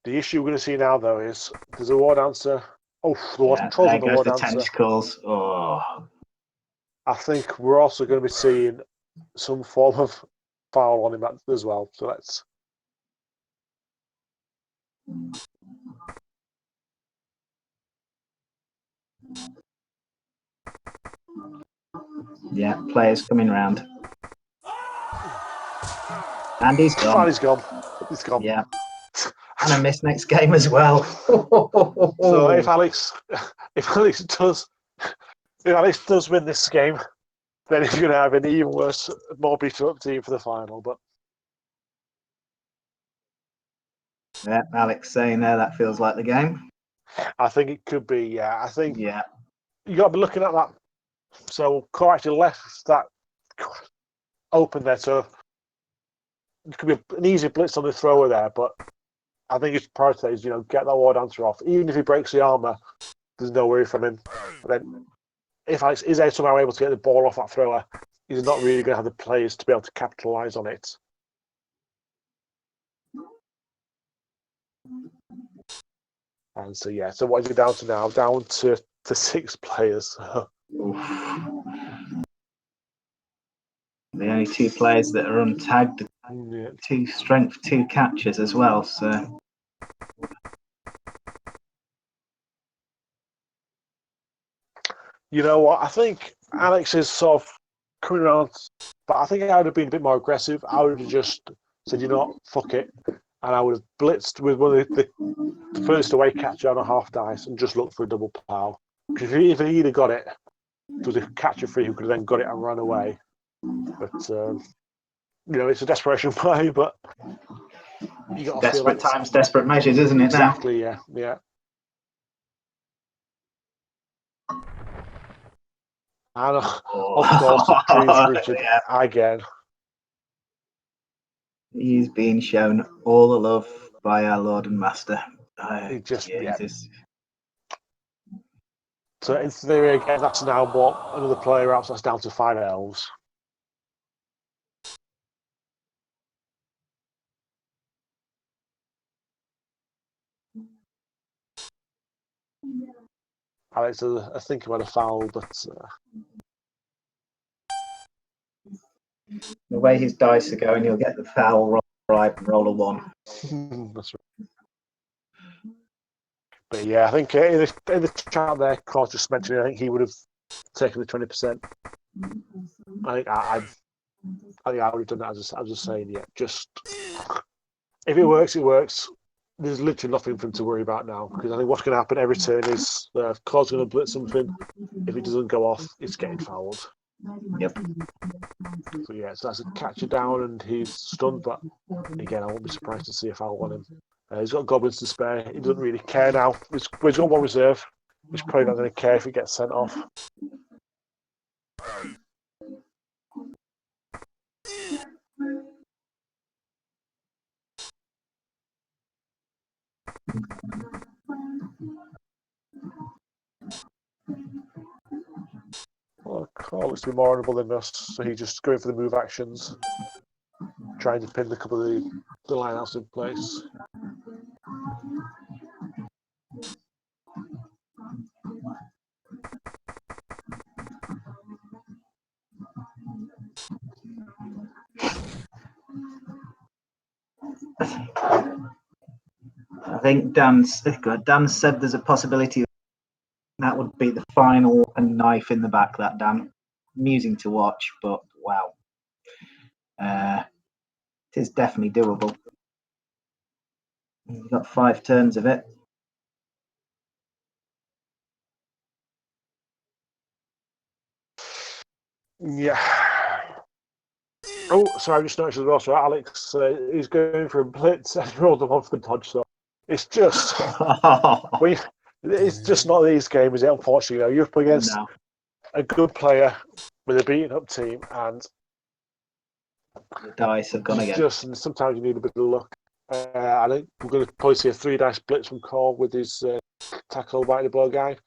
Speaker 2: The issue we're going to see now, though, is there's a Wardancer Oh, the water
Speaker 3: Yeah,
Speaker 2: trolls
Speaker 3: there
Speaker 2: on the
Speaker 3: goes the
Speaker 2: Wardancer.
Speaker 3: tentacles. Oh,
Speaker 2: I think we're also going to be seeing some form of foul on him as well. So let's.
Speaker 3: yeah, players coming round. And he's
Speaker 2: Oh,
Speaker 3: gone.
Speaker 2: he's gone. He's gone.
Speaker 3: Yeah. And I missed next game as well.
Speaker 2: So if Alex does win this game, then he's going to have an even worse, more beaten up team for the final. But
Speaker 3: Yeah, Alex saying there that feels like the game.
Speaker 2: I think it could be. Yeah, I think
Speaker 3: Yeah.
Speaker 2: you got to be looking at that. So Core actually left that open there, so it could be an easy blitz on the thrower there. But I think his priority is, get that Wardancer off. Even if he breaks the armor, there's no worry from him. But then, if Alex is somehow able to get the ball off that thrower, he's not really going to have the players to be able to capitalize on it. And so so what is it down to now? Down to 6 players.
Speaker 3: Oof. The only 2 players that are untagged, 2 strength, 2 catches as well. So
Speaker 2: You know what? I think Alex is sort of coming around, but I think I would have been a bit more aggressive. I would have just said, fuck it. And I would have blitzed with one of the first away catcher on a half dice and just looked for a double pal. Because if he'd have got it, there was a catcher free who could have then got it and run away. But, it's a desperation play, but you got to
Speaker 3: desperate
Speaker 2: feel like
Speaker 3: times, desperate measures, isn't it?
Speaker 2: Exactly,
Speaker 3: now?
Speaker 2: yeah. And of course, Dreams rooted again.
Speaker 3: He's being shown all the love by our Lord and Master.
Speaker 2: Jesus. So in theory, again, that's now another player out, so that's down to 5 elves. Alex, I think about a foul, but
Speaker 3: the way his dice are going, he'll get the foul right and roll a 1.
Speaker 2: that's right. But yeah, I think in the chat there, Claude just mentioned, I think he would have taken the 20%. I think I would have done that. I was just saying, just if it works, it works. There's literally nothing for him to worry about now, because I think what's going to happen every turn is Claude's going to blitz something. If it doesn't go off, it's getting fouled.
Speaker 3: Yep.
Speaker 2: So so that's a catcher down and he's stunned, but again, I won't be surprised to see a foul on him. He's got goblins to spare. He doesn't really care now. He's got 1 reserve. He's probably not going to care if he gets sent off. Well, Carl looks to be more honourable than us, so he's just going for the move actions, trying to pin a couple of the lineouts in place.
Speaker 3: I think Dan said there's a possibility that would be the final and knife in the back, that Dan. Amusing to watch, but wow. It is definitely doable. You've got 5 turns of it.
Speaker 2: Yeah. Oh, sorry, I just noticed as well. So Alex is going for a blitz and he rolled them off the dodge. So it's just it's just not these games, unfortunately. You're up against a good player with a beaten up team, and
Speaker 3: the dice have gone again.
Speaker 2: And sometimes you need a bit of luck. I think we're going to probably see a 3 dice blitz from Cole with his tackle by the ball guy.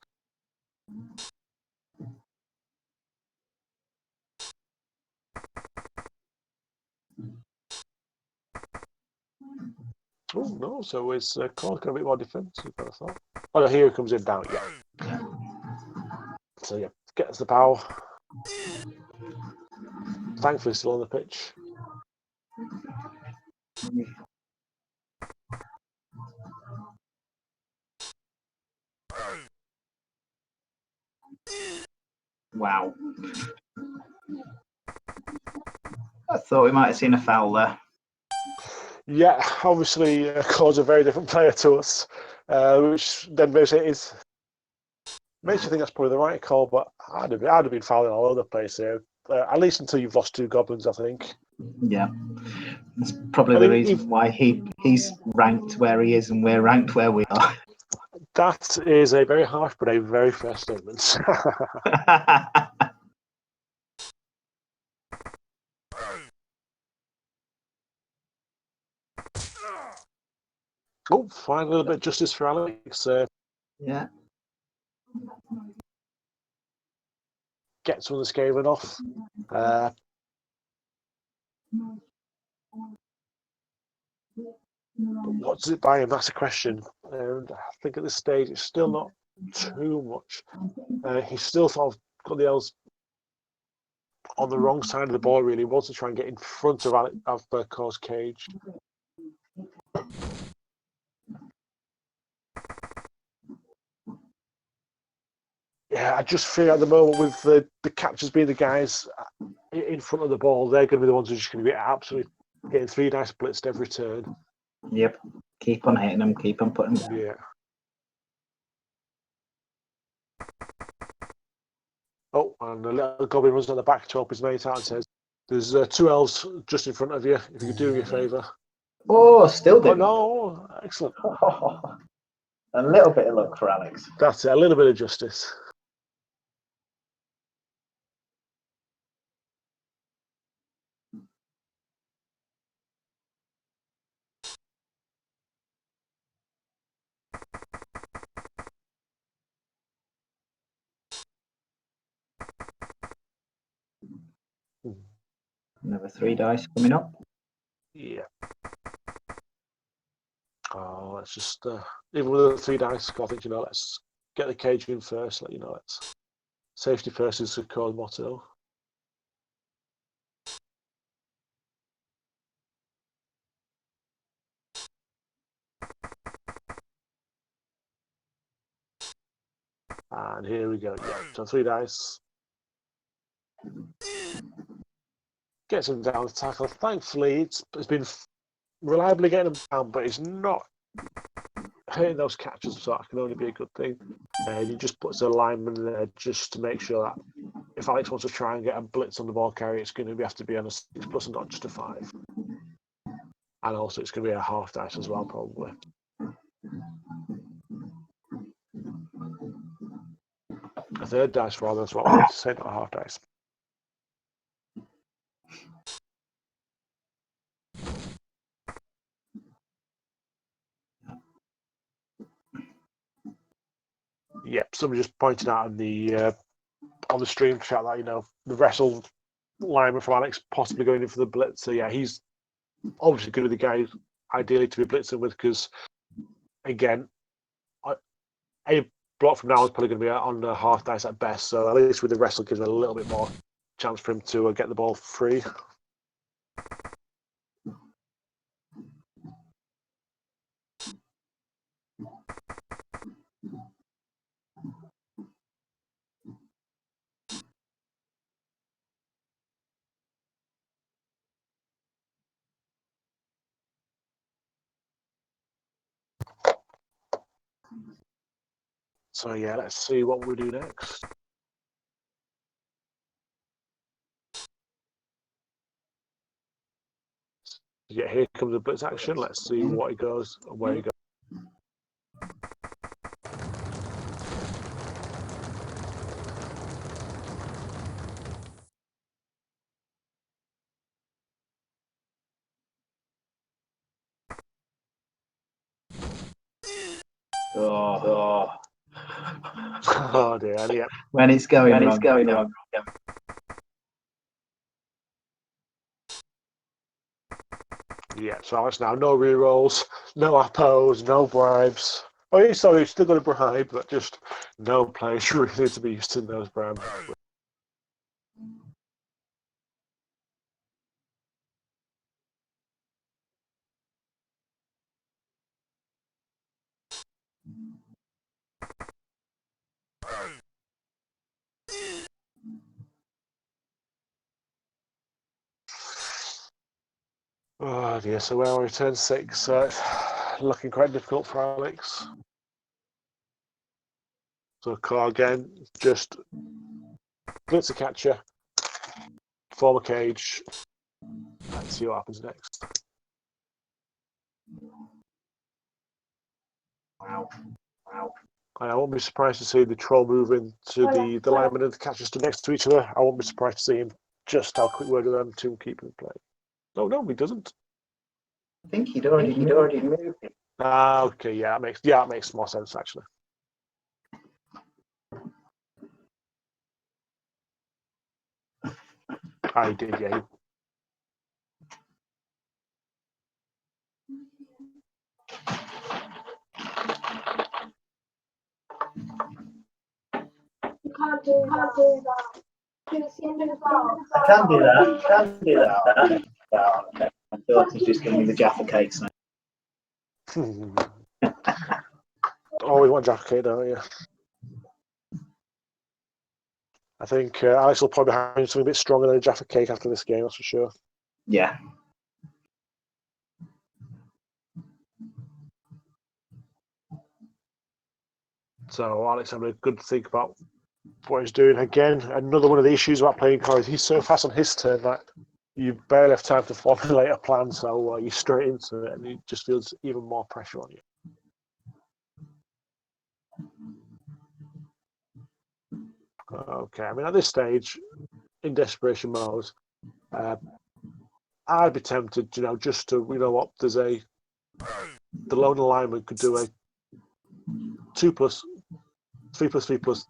Speaker 2: Oh no! So it's Cole's got a bit more defensive than I thought. Oh, no, here he comes in down. Yeah. So yeah, gets the bow. Thankfully, still on the pitch.
Speaker 3: Wow. I thought we might have seen a foul there.
Speaker 2: Yeah, obviously, Claude's a very different player to us, which then makes you think that's probably the right call, but I'd have been fouling all over the place here. At least until you've lost 2 goblins, I think.
Speaker 3: Yeah. That's probably the reason why he's ranked where he is and we're ranked where we are.
Speaker 2: That is a very harsh but a very fair statement. Oh, find a little bit of justice for Alex.
Speaker 3: Yeah.
Speaker 2: Gets one of the Skaven off. What's it by him? That's a question. And I think at this stage it's still not too much. He's still sort of got the elves on the wrong side of the ball, really. He wants to try and get in front of Core's cage. Yeah, I just feel at the moment with the catchers being the guys in front of the ball, they're going to be the ones who are just going to be absolutely getting 3 dice blitzed every turn.
Speaker 3: Yep. Keep on hitting them, keep on putting them down.
Speaker 2: Yeah. Oh, and the little goblin runs at the back to help his mate out and says, "There's 2 elves just in front of you, if you could do me a favour."
Speaker 3: Oh, still
Speaker 2: Oh,
Speaker 3: do.
Speaker 2: no. Excellent.
Speaker 3: A little bit of luck for Alex.
Speaker 2: That's it, a little bit of justice.
Speaker 3: Another 3 dice coming up.
Speaker 2: Yeah. Oh, let's just, even with the 3 dice, I think, let's get the cage in first. Let's safety first is the core motto. And here we go. Yeah, so 3 dice. Gets him down to tackle. Thankfully, it's been reliably getting him down, but it's not hitting those catches, so that can only be a good thing. And he just puts a lineman there just to make sure that if Alex wants to try and get a blitz on the ball carrier, it's going to have to be on a 6+ and not just a 5. And also, it's going to be a half dice as well, probably. A 3rd dice rather, as well. I say, not a half dice. Yep, somebody just pointed out on the stream chat that the wrestle lineman from Alex possibly going in for the blitz. So yeah, he's obviously going to be the guy ideally to be blitzing with, because again, a block from now is probably going to be on the half dice at best. So at least with the wrestle gives him a little bit more chance for him to get the ball free. So yeah, let's see what we do next. Yeah, here comes the blitz action. Let's see what he goes and where he goes.
Speaker 3: Oh.
Speaker 2: Oh dear, yeah.
Speaker 3: When it's going wrong.
Speaker 2: Yeah, so Alex now, no rerolls, no appos, no bribes. Oh, yeah, sorry, you've still got a bribe, but just no players really need to be used to those bribes. Oh dear, so we're on turn 6, so it's looking quite difficult for Alex. So Carl again, just blitz a catcher, form a cage, and see what happens next.
Speaker 3: Wow.
Speaker 2: I won't be surprised to see the troll move into the lineman and the catcher stood next to each other. I won't be surprised to see him just have a quick word with them to keep in play. No, he doesn't.
Speaker 3: I think he'd already moved.
Speaker 2: Okay, yeah, it makes more sense actually. I did, yeah.
Speaker 5: You can't do that. It's the end of the bar.
Speaker 3: I can do that. My daughter's just giving me the Jaffa cakes now.
Speaker 2: Always want Jaffa cake, don't you? I think Alex will probably have something a bit stronger than a Jaffa cake after this game, that's for sure.
Speaker 3: Yeah.
Speaker 2: So Alex having a good think about what he's doing. Again, another one of the issues about playing cards. He's so fast on his turn that you barely have time to formulate a plan, so you're straight into it, and it just feels even more pressure on you. Okay, I mean, at this stage, in desperation mode, I'd be tempted, just to, there's the lone alignment could do a 2+, 3+3+,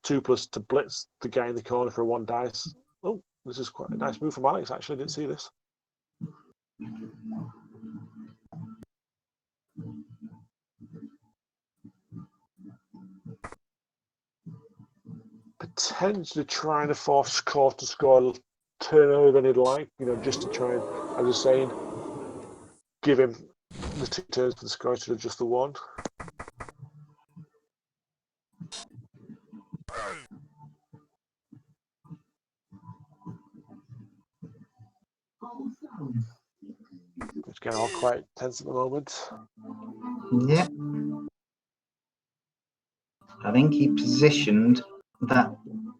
Speaker 2: 2+ to blitz the guy in the corner for 1 dice. Oh, this is quite a nice move from Alex, actually. I didn't see this. Potentially trying to force Core to score a little turn earlier than he'd like, just to try and, as I was saying, give him the 2 turns for the score instead of just the 1. It's getting all quite tense at the moment.
Speaker 3: Yeah. I think he positioned that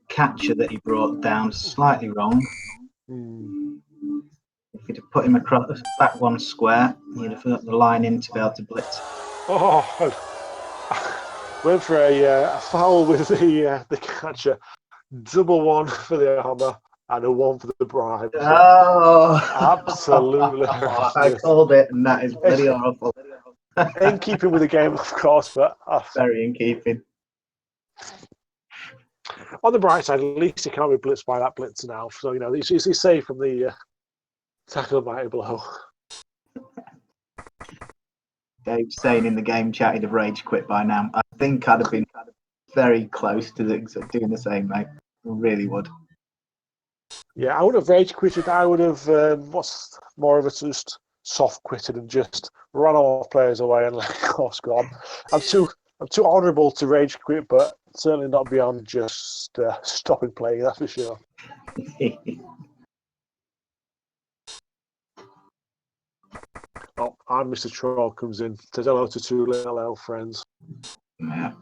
Speaker 3: catcher that he brought down slightly wrong. If he'd have put him across back 1 square, he'd have got the line in to be able to blitz.
Speaker 2: Oh, went for a foul with the catcher. Double 1 for the armor and a 1 for the bribe.
Speaker 3: Oh,
Speaker 2: Absolutely.
Speaker 3: I called it, and that is bloody awful.
Speaker 2: In keeping with the game, of course, but
Speaker 3: Very in keeping.
Speaker 2: On the bright side, at least he can't be blitzed by that blitzer now. So, he's safe from the tackle of mighty blow.
Speaker 3: Dave's saying in the game chat he'd have rage quit by now. I think I'd have been very close to doing the same, mate. I really would.
Speaker 2: Yeah, I would have rage quitted. I would have, what's more of a just soft quitted and just run all players away and let course go on. I'm too honourable to rage quit, but certainly not beyond just stopping playing, that's for sure. Oh, and Mr. Troll comes in. Says hello to 2 little elf friends.
Speaker 3: Yeah.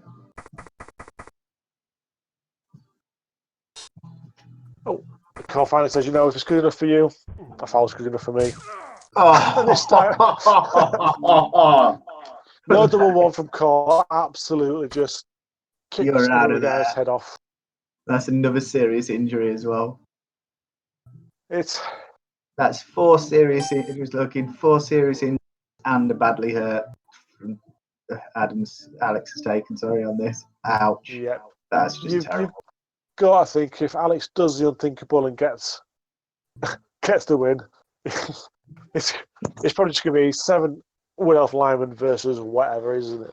Speaker 2: Oh, Carl finally says, if it's good enough for you, I thought it was good enough for me.
Speaker 3: Oh,
Speaker 2: This time, no double 1 from Carl. Absolutely just kicked
Speaker 3: You're
Speaker 2: the
Speaker 3: out of
Speaker 2: guy's
Speaker 3: there.
Speaker 2: head off.
Speaker 3: That's another serious injury as well. That's 4 serious. It was looking 4 serious injuries and a badly hurt from Alex has taken. Sorry on this. Ouch.
Speaker 2: Yeah,
Speaker 3: That's just terrible.
Speaker 2: You've got to think if Alex does the unthinkable and gets the win, it's probably just going to be 7 Wood Elf Lineman versus whatever, isn't it?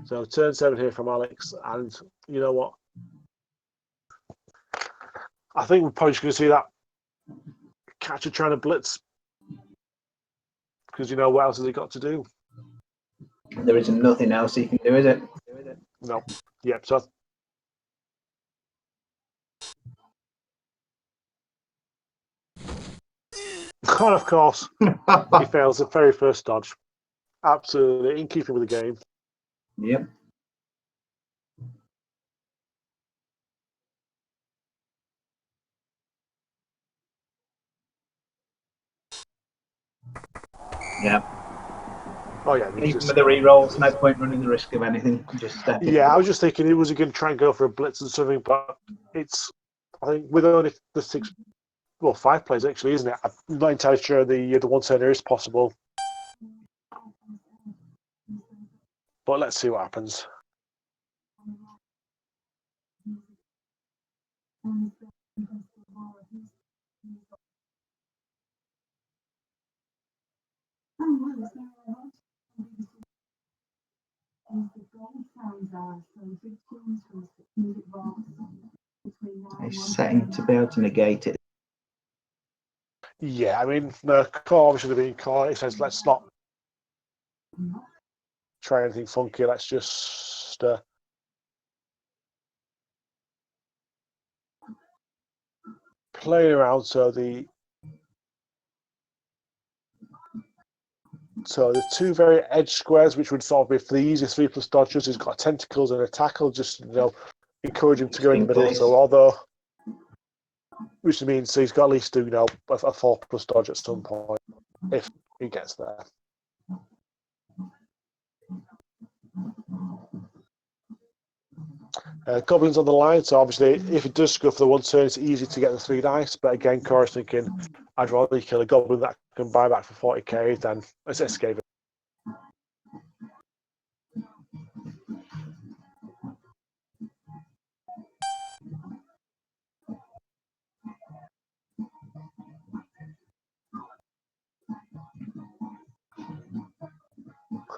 Speaker 2: So turn 7 here from Alex, and you know what? I think we're probably just going to see that catcher trying to blitz, because what else has he got to do?
Speaker 3: There isn't nothing else he can do, is it?
Speaker 2: No. Yep. So. And of course, he fails the very first dodge. Absolutely in keeping with the game.
Speaker 3: Yep. Yeah.
Speaker 2: Oh yeah.
Speaker 3: Even with the re-rolls, no point running the risk of anything. Just step in.
Speaker 2: Yeah, I was just thinking, was he going to try and go for a blitz and something? But it's, I think, with only the 5 plays actually, isn't it? I'm not entirely sure the one turner is possible. But let's see what happens.
Speaker 3: He's setting to be able to negate it.
Speaker 2: Yeah, I mean, the call should have been called. It says, let's not try anything funky. Let's just play around. So the 2 very edge squares, which would sort of be for the easiest 3+ dodgers, he's got tentacles and a tackle, just encourage him to go in the middle. So although, which means he's got at least do a 4+ dodge at some point if he gets there. Goblins on the line, so obviously if he does go for the 1 turn, it's easy to get the 3 dice. But again, Cora's thinking, I'd rather kill a goblin that can buy back for 40k than escape.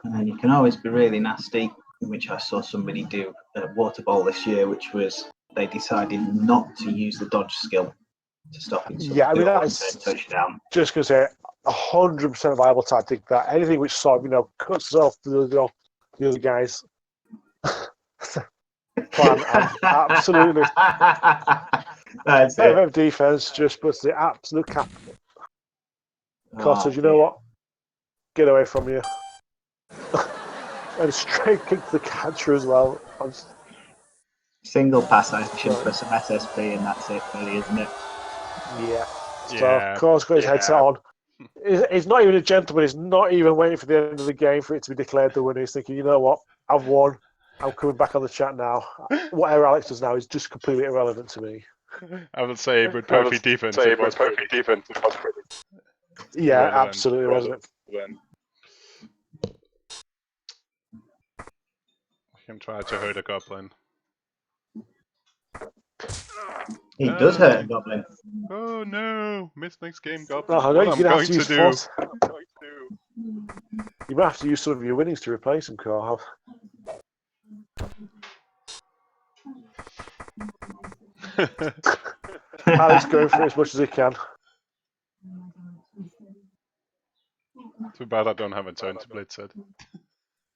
Speaker 3: And you can always be really nasty, which I saw somebody do at Waterbowl this year, which was they decided not to use the dodge skill to stop it.
Speaker 2: Yeah, I mean, that's
Speaker 3: touchdown.
Speaker 2: Just going to say 100% viable tactic. That anything which sort of cuts off the other guys' plan, and absolutely
Speaker 3: That's it.
Speaker 2: defense just puts the absolute cap. Cottage, you
Speaker 3: dear.
Speaker 2: know what? Get away from you. And straight kick to the catcher as well.
Speaker 3: Single pass action for some SSB, and that's it, really, isn't it?
Speaker 2: Yeah. So,
Speaker 1: Yeah.
Speaker 2: of course, got his headset on. He's not even a gentleman. He's not even waiting for the end of the game for it to be declared the winner. He's thinking, you know what? I've won. I'm coming back on the chat now. Whatever Alex does now is just completely irrelevant to me.
Speaker 1: I would say with perfect defense, it was pretty.
Speaker 2: Yeah,
Speaker 1: Relevant.
Speaker 2: absolutely, wasn't it?
Speaker 1: I can try to hurt a goblin.
Speaker 3: He does hurt a goblin.
Speaker 1: Oh no! Miss next game, goblin.
Speaker 2: Oh,
Speaker 1: What I'm going to do?
Speaker 2: You might have to use some of your winnings to replace him, Carl. Alex going for it as much as he can.
Speaker 1: Too bad I don't have a turn to blitz it.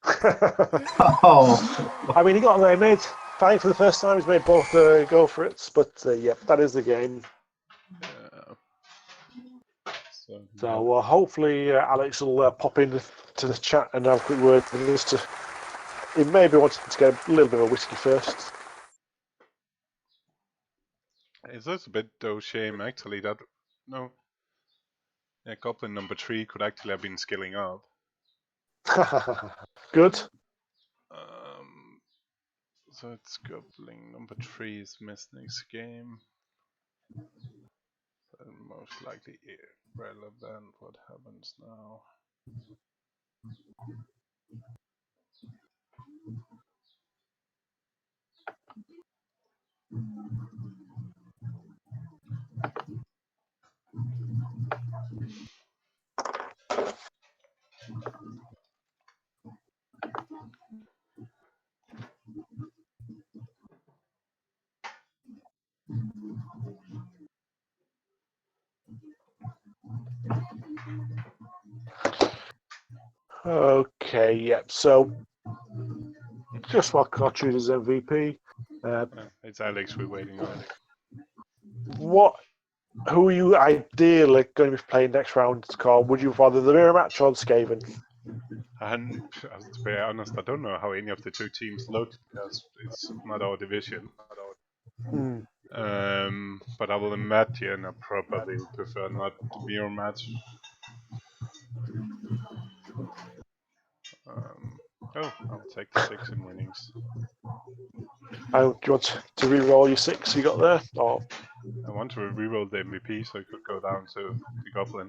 Speaker 2: I mean, he got there. He made five for the first time. He's made both go for it. But yeah, that is the game. So hopefully Alex will pop in to the chat and have a quick word with us. He maybe wanted to get a little bit of a whiskey first.
Speaker 1: Is this a bit though shame actually that goblin number 3 could actually have been skilling up.
Speaker 2: Good.
Speaker 1: So it's goblin number 3 is missed next game. And most likely irrelevant. What happens now?
Speaker 2: Okay, yep. So, just while Card chooses MVP,
Speaker 1: It's Alex we're waiting on.
Speaker 2: who are you ideally going to be playing next round, Carl? Would you rather the mirror match or the Skaven?
Speaker 1: And to be honest, I don't know how any of the two teams look because it's not our division. But I will imagine I probably would prefer not the mirror match. I'll take the 6 in winnings.
Speaker 2: Do you want to re-roll your 6 you got there? Or
Speaker 1: I want to reroll the MVP so it could go down to the Goblin.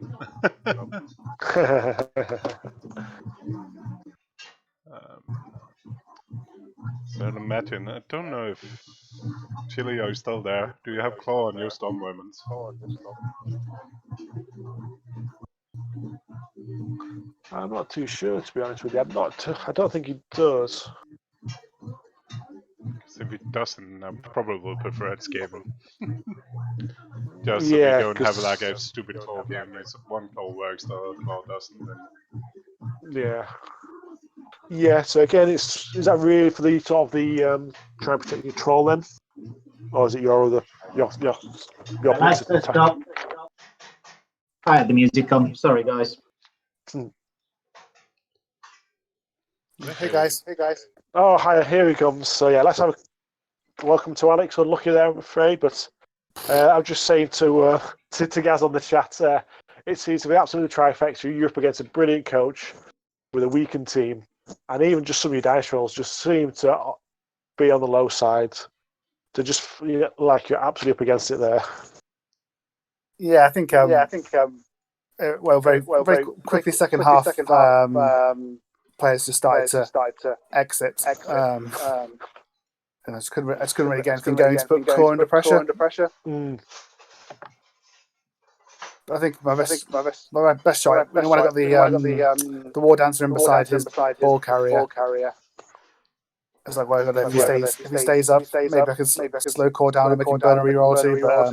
Speaker 1: So imagine, I don't know if Chilio is still there. Do you have Claw on your Storm Vermins?
Speaker 2: I'm not too sure, to be honest with you. I don't think he does.
Speaker 1: Because if he doesn't, I probably will prefer it Skaven. Just so we
Speaker 2: Yeah,
Speaker 1: don't have
Speaker 2: 'cause-
Speaker 1: like a stupid claw game. It's one claw works, the other claw doesn't. Then
Speaker 2: Yeah. Yeah, so again, is that really for the sort of the try and protect your troll then? Or is it your other your
Speaker 3: Alexa,
Speaker 2: principal attack?
Speaker 3: stop. I had the music on. Sorry, guys.
Speaker 6: Hey guys.
Speaker 2: Oh, hi, here he comes. So yeah, let's have a welcome to Alex. Unlucky there, I'm afraid, but I was just saying to Gaz on the chat, it seems to be absolutely trifecta. You're up against a brilliant coach with a weakened team, and even just some of your dice rolls just seem to be on the low side. To just like you're absolutely up against it there.
Speaker 6: Yeah, I think. Very quickly. Second half, players just started to exit. And I just couldn't really get anything going to put core under pressure. I think my best shot when I got the Wardancer in beside his ball carrier. It's like, well, if he stays up, maybe I can slow core down and make him burn a reroll too. But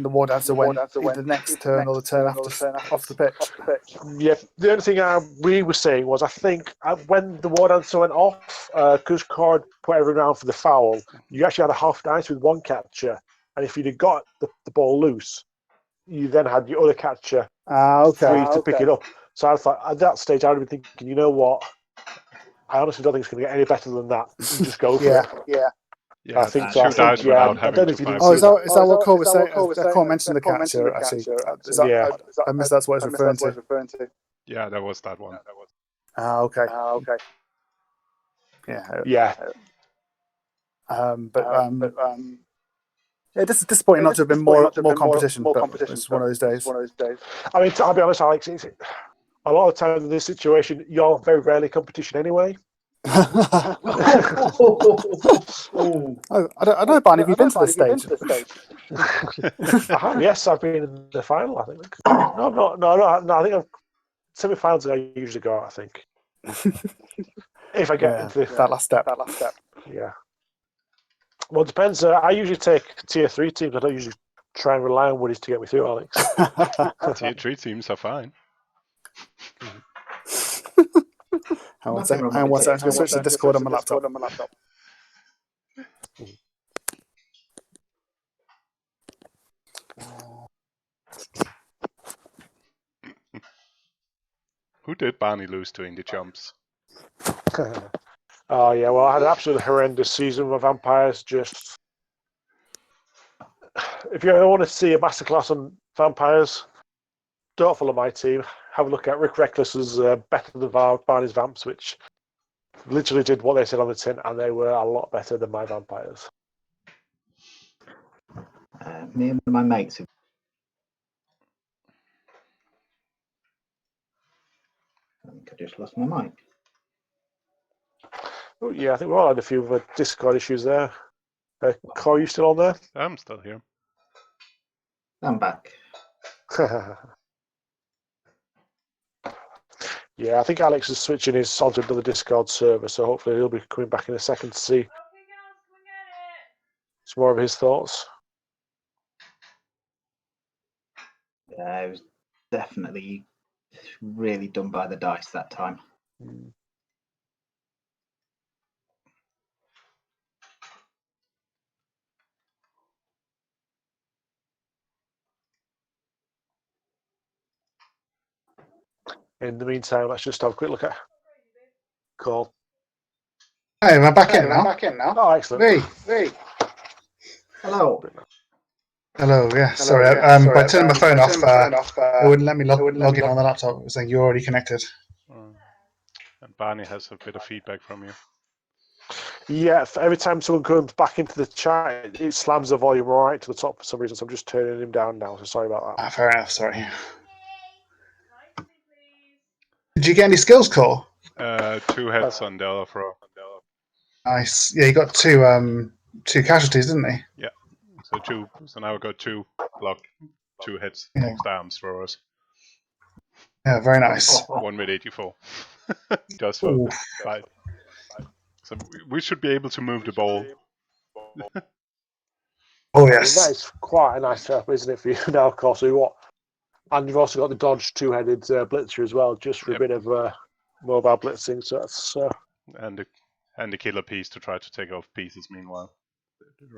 Speaker 6: the Wardancer went either the next turn or the turn after off the pitch.
Speaker 2: Yeah, the only thing we were saying was I think when the Wardancer went off, because Cord put everyone down for the foul, you actually had a half dice with one catcher, and if you'd have got the ball loose, you then had your other catcher free to pick it up. So I thought at that stage I would have been thinking, you know what? I honestly don't think it's going to get any better than that. You just go for it.
Speaker 1: yeah,
Speaker 2: I think
Speaker 1: two dice without having to fight.
Speaker 6: Oh, is that what Cole was saying? Cole mentioned the catcher actually. I missed that's what it's referring to.
Speaker 1: Yeah, that was that one.
Speaker 6: Okay.
Speaker 2: Yeah.
Speaker 6: This is disappointing not to have been more competition. But it's one of those days.
Speaker 2: I mean, I'll be honest, Alex. A lot of the time in this situation, you're very rarely competition anyway.
Speaker 6: I don't know, Barney. Have you been to this stage?
Speaker 2: I have, yes, I've been in the final, I think. No, I think semi-finals I usually go out, I think. If I get into
Speaker 6: that last step.
Speaker 2: Yeah. Well, it depends. I usually take tier 3 teams. I don't usually try and rely on Woodies to get me through, Alex.
Speaker 1: Tier 3 teams are fine.
Speaker 6: Hang on a second. I'm going to switch to Discord on my laptop.
Speaker 1: Who did Barney lose to in the jumps?
Speaker 2: Oh, yeah, well, I had an absolutely horrendous season with vampires. Just if you ever want to see a masterclass on vampires, don't follow my team. Have a look at Rick Reckless's Better Than Barney's Vamps, which literally did what they said on the tin, and they were a lot better than my vampires.
Speaker 3: Me and my mates have. I think I just lost my mic.
Speaker 2: Oh, yeah, I think we all had a few Discord issues there. Cor, are you still on there?
Speaker 1: I'm still here.
Speaker 3: I'm back.
Speaker 2: Yeah, I think Alex is switching his onto another Discord server, so hopefully he'll be coming back in a second to see some more of his thoughts.
Speaker 3: Yeah, it was definitely really done by the dice that time.
Speaker 2: Mm. In the meantime, let's just have a quick look at call.
Speaker 6: Hey, am I back in now?
Speaker 2: Oh, excellent.
Speaker 6: Hey.
Speaker 3: Hello.
Speaker 6: Hello, yeah, sorry. By turning my phone off, it wouldn't let me log in on the laptop. It was saying you're already connected.
Speaker 1: And Barney has a bit of feedback from you.
Speaker 2: Yeah, every time someone comes back into the chat, it slams the volume right to the top for some reason. So I'm just turning him down now. So sorry about that.
Speaker 6: Fair enough, sorry. Did you get any skills, Cole?
Speaker 1: 2 heads on Delta throw.
Speaker 6: Nice. Yeah, you got two casualties, didn't he?
Speaker 1: Yeah. So 2. So now we've got 2 block, 2 hits,
Speaker 6: Yeah.
Speaker 1: arms throwers.
Speaker 6: Yeah, very nice.
Speaker 1: 1 with 84. Just for fight. So we should be able to move the ball.
Speaker 6: Oh,
Speaker 2: I mean,
Speaker 6: yes.
Speaker 2: that is quite a nice setup, isn't it, for you now, of course? And you've also got the Dodge 2-headed blitzer as well, just for a bit of mobile blitzing. So that's
Speaker 1: and the killer piece to try to take off pieces. Meanwhile,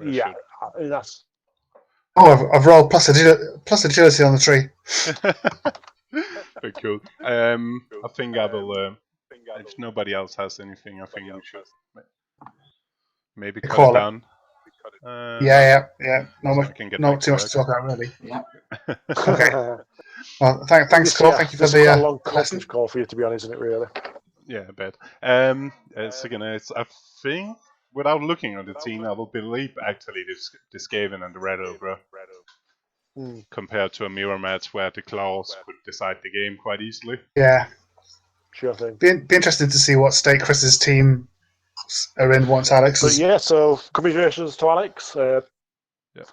Speaker 2: yeah, I mean, that's.
Speaker 6: Oh, I've rolled plus agility on the tree.
Speaker 1: Very cool. I think I will. If nobody else has anything, I think we should maybe cut it down.
Speaker 6: Yeah. Not too much to talk about, really.
Speaker 3: Yeah.
Speaker 6: Okay. Well, thanks, Cole. Thank you for
Speaker 2: This is quite a
Speaker 6: the
Speaker 2: long
Speaker 6: lesson.
Speaker 2: call for you, to be honest, isn't it? Really.
Speaker 1: Yeah, I bet. I think without looking at the team, I will believe actually this Skaven and the Red Ogre compared to a mirror match where the claws could decide the game quite easily.
Speaker 6: Yeah.
Speaker 2: Sure thing.
Speaker 6: Be interested to see what state Chris's team are in once Alex
Speaker 2: But
Speaker 6: is.
Speaker 2: yeah, so congratulations to Alex.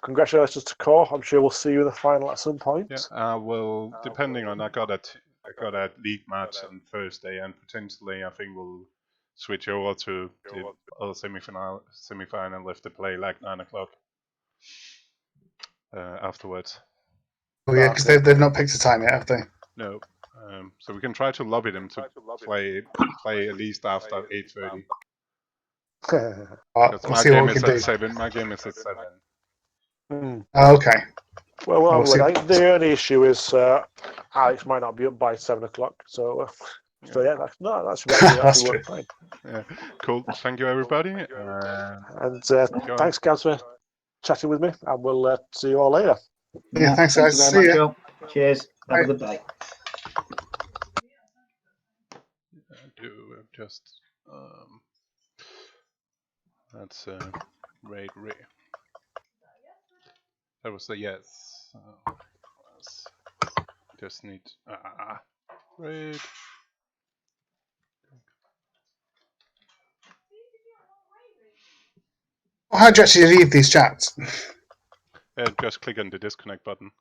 Speaker 2: Congratulations to Core. I'm sure we'll see you in the final at some point.
Speaker 1: Yeah, well, depending on I got a league match on Thursday, and potentially I think we'll switch over to the other semifinal if they play like 9 o'clock afterwards.
Speaker 6: Oh yeah, because they've not picked a time yet, have they?
Speaker 1: No. So we can try to lobby them to play at least after 8:30.
Speaker 6: We'll see what we can do.
Speaker 1: 7. My game is at 7.
Speaker 6: Oh, okay.
Speaker 2: Well, the only issue is Alex might not be up by 7 o'clock. So yeah, that should actually work fine.
Speaker 1: Yeah, cool. Thank you, everybody.
Speaker 2: And thanks, Gaz, for chatting with me. And we'll see you all later.
Speaker 6: Yeah, thanks, guys.
Speaker 3: Thank you very
Speaker 6: See
Speaker 3: much, Joe. Cheers. Have a good day.
Speaker 1: That's raid. That was the yes. Just need raid.
Speaker 6: Well, how do you actually leave these chats?
Speaker 1: Just click on the disconnect button.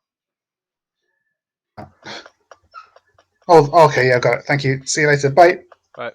Speaker 6: Oh, okay, yeah, got it. Thank you. See you later. Bye.
Speaker 1: Bye.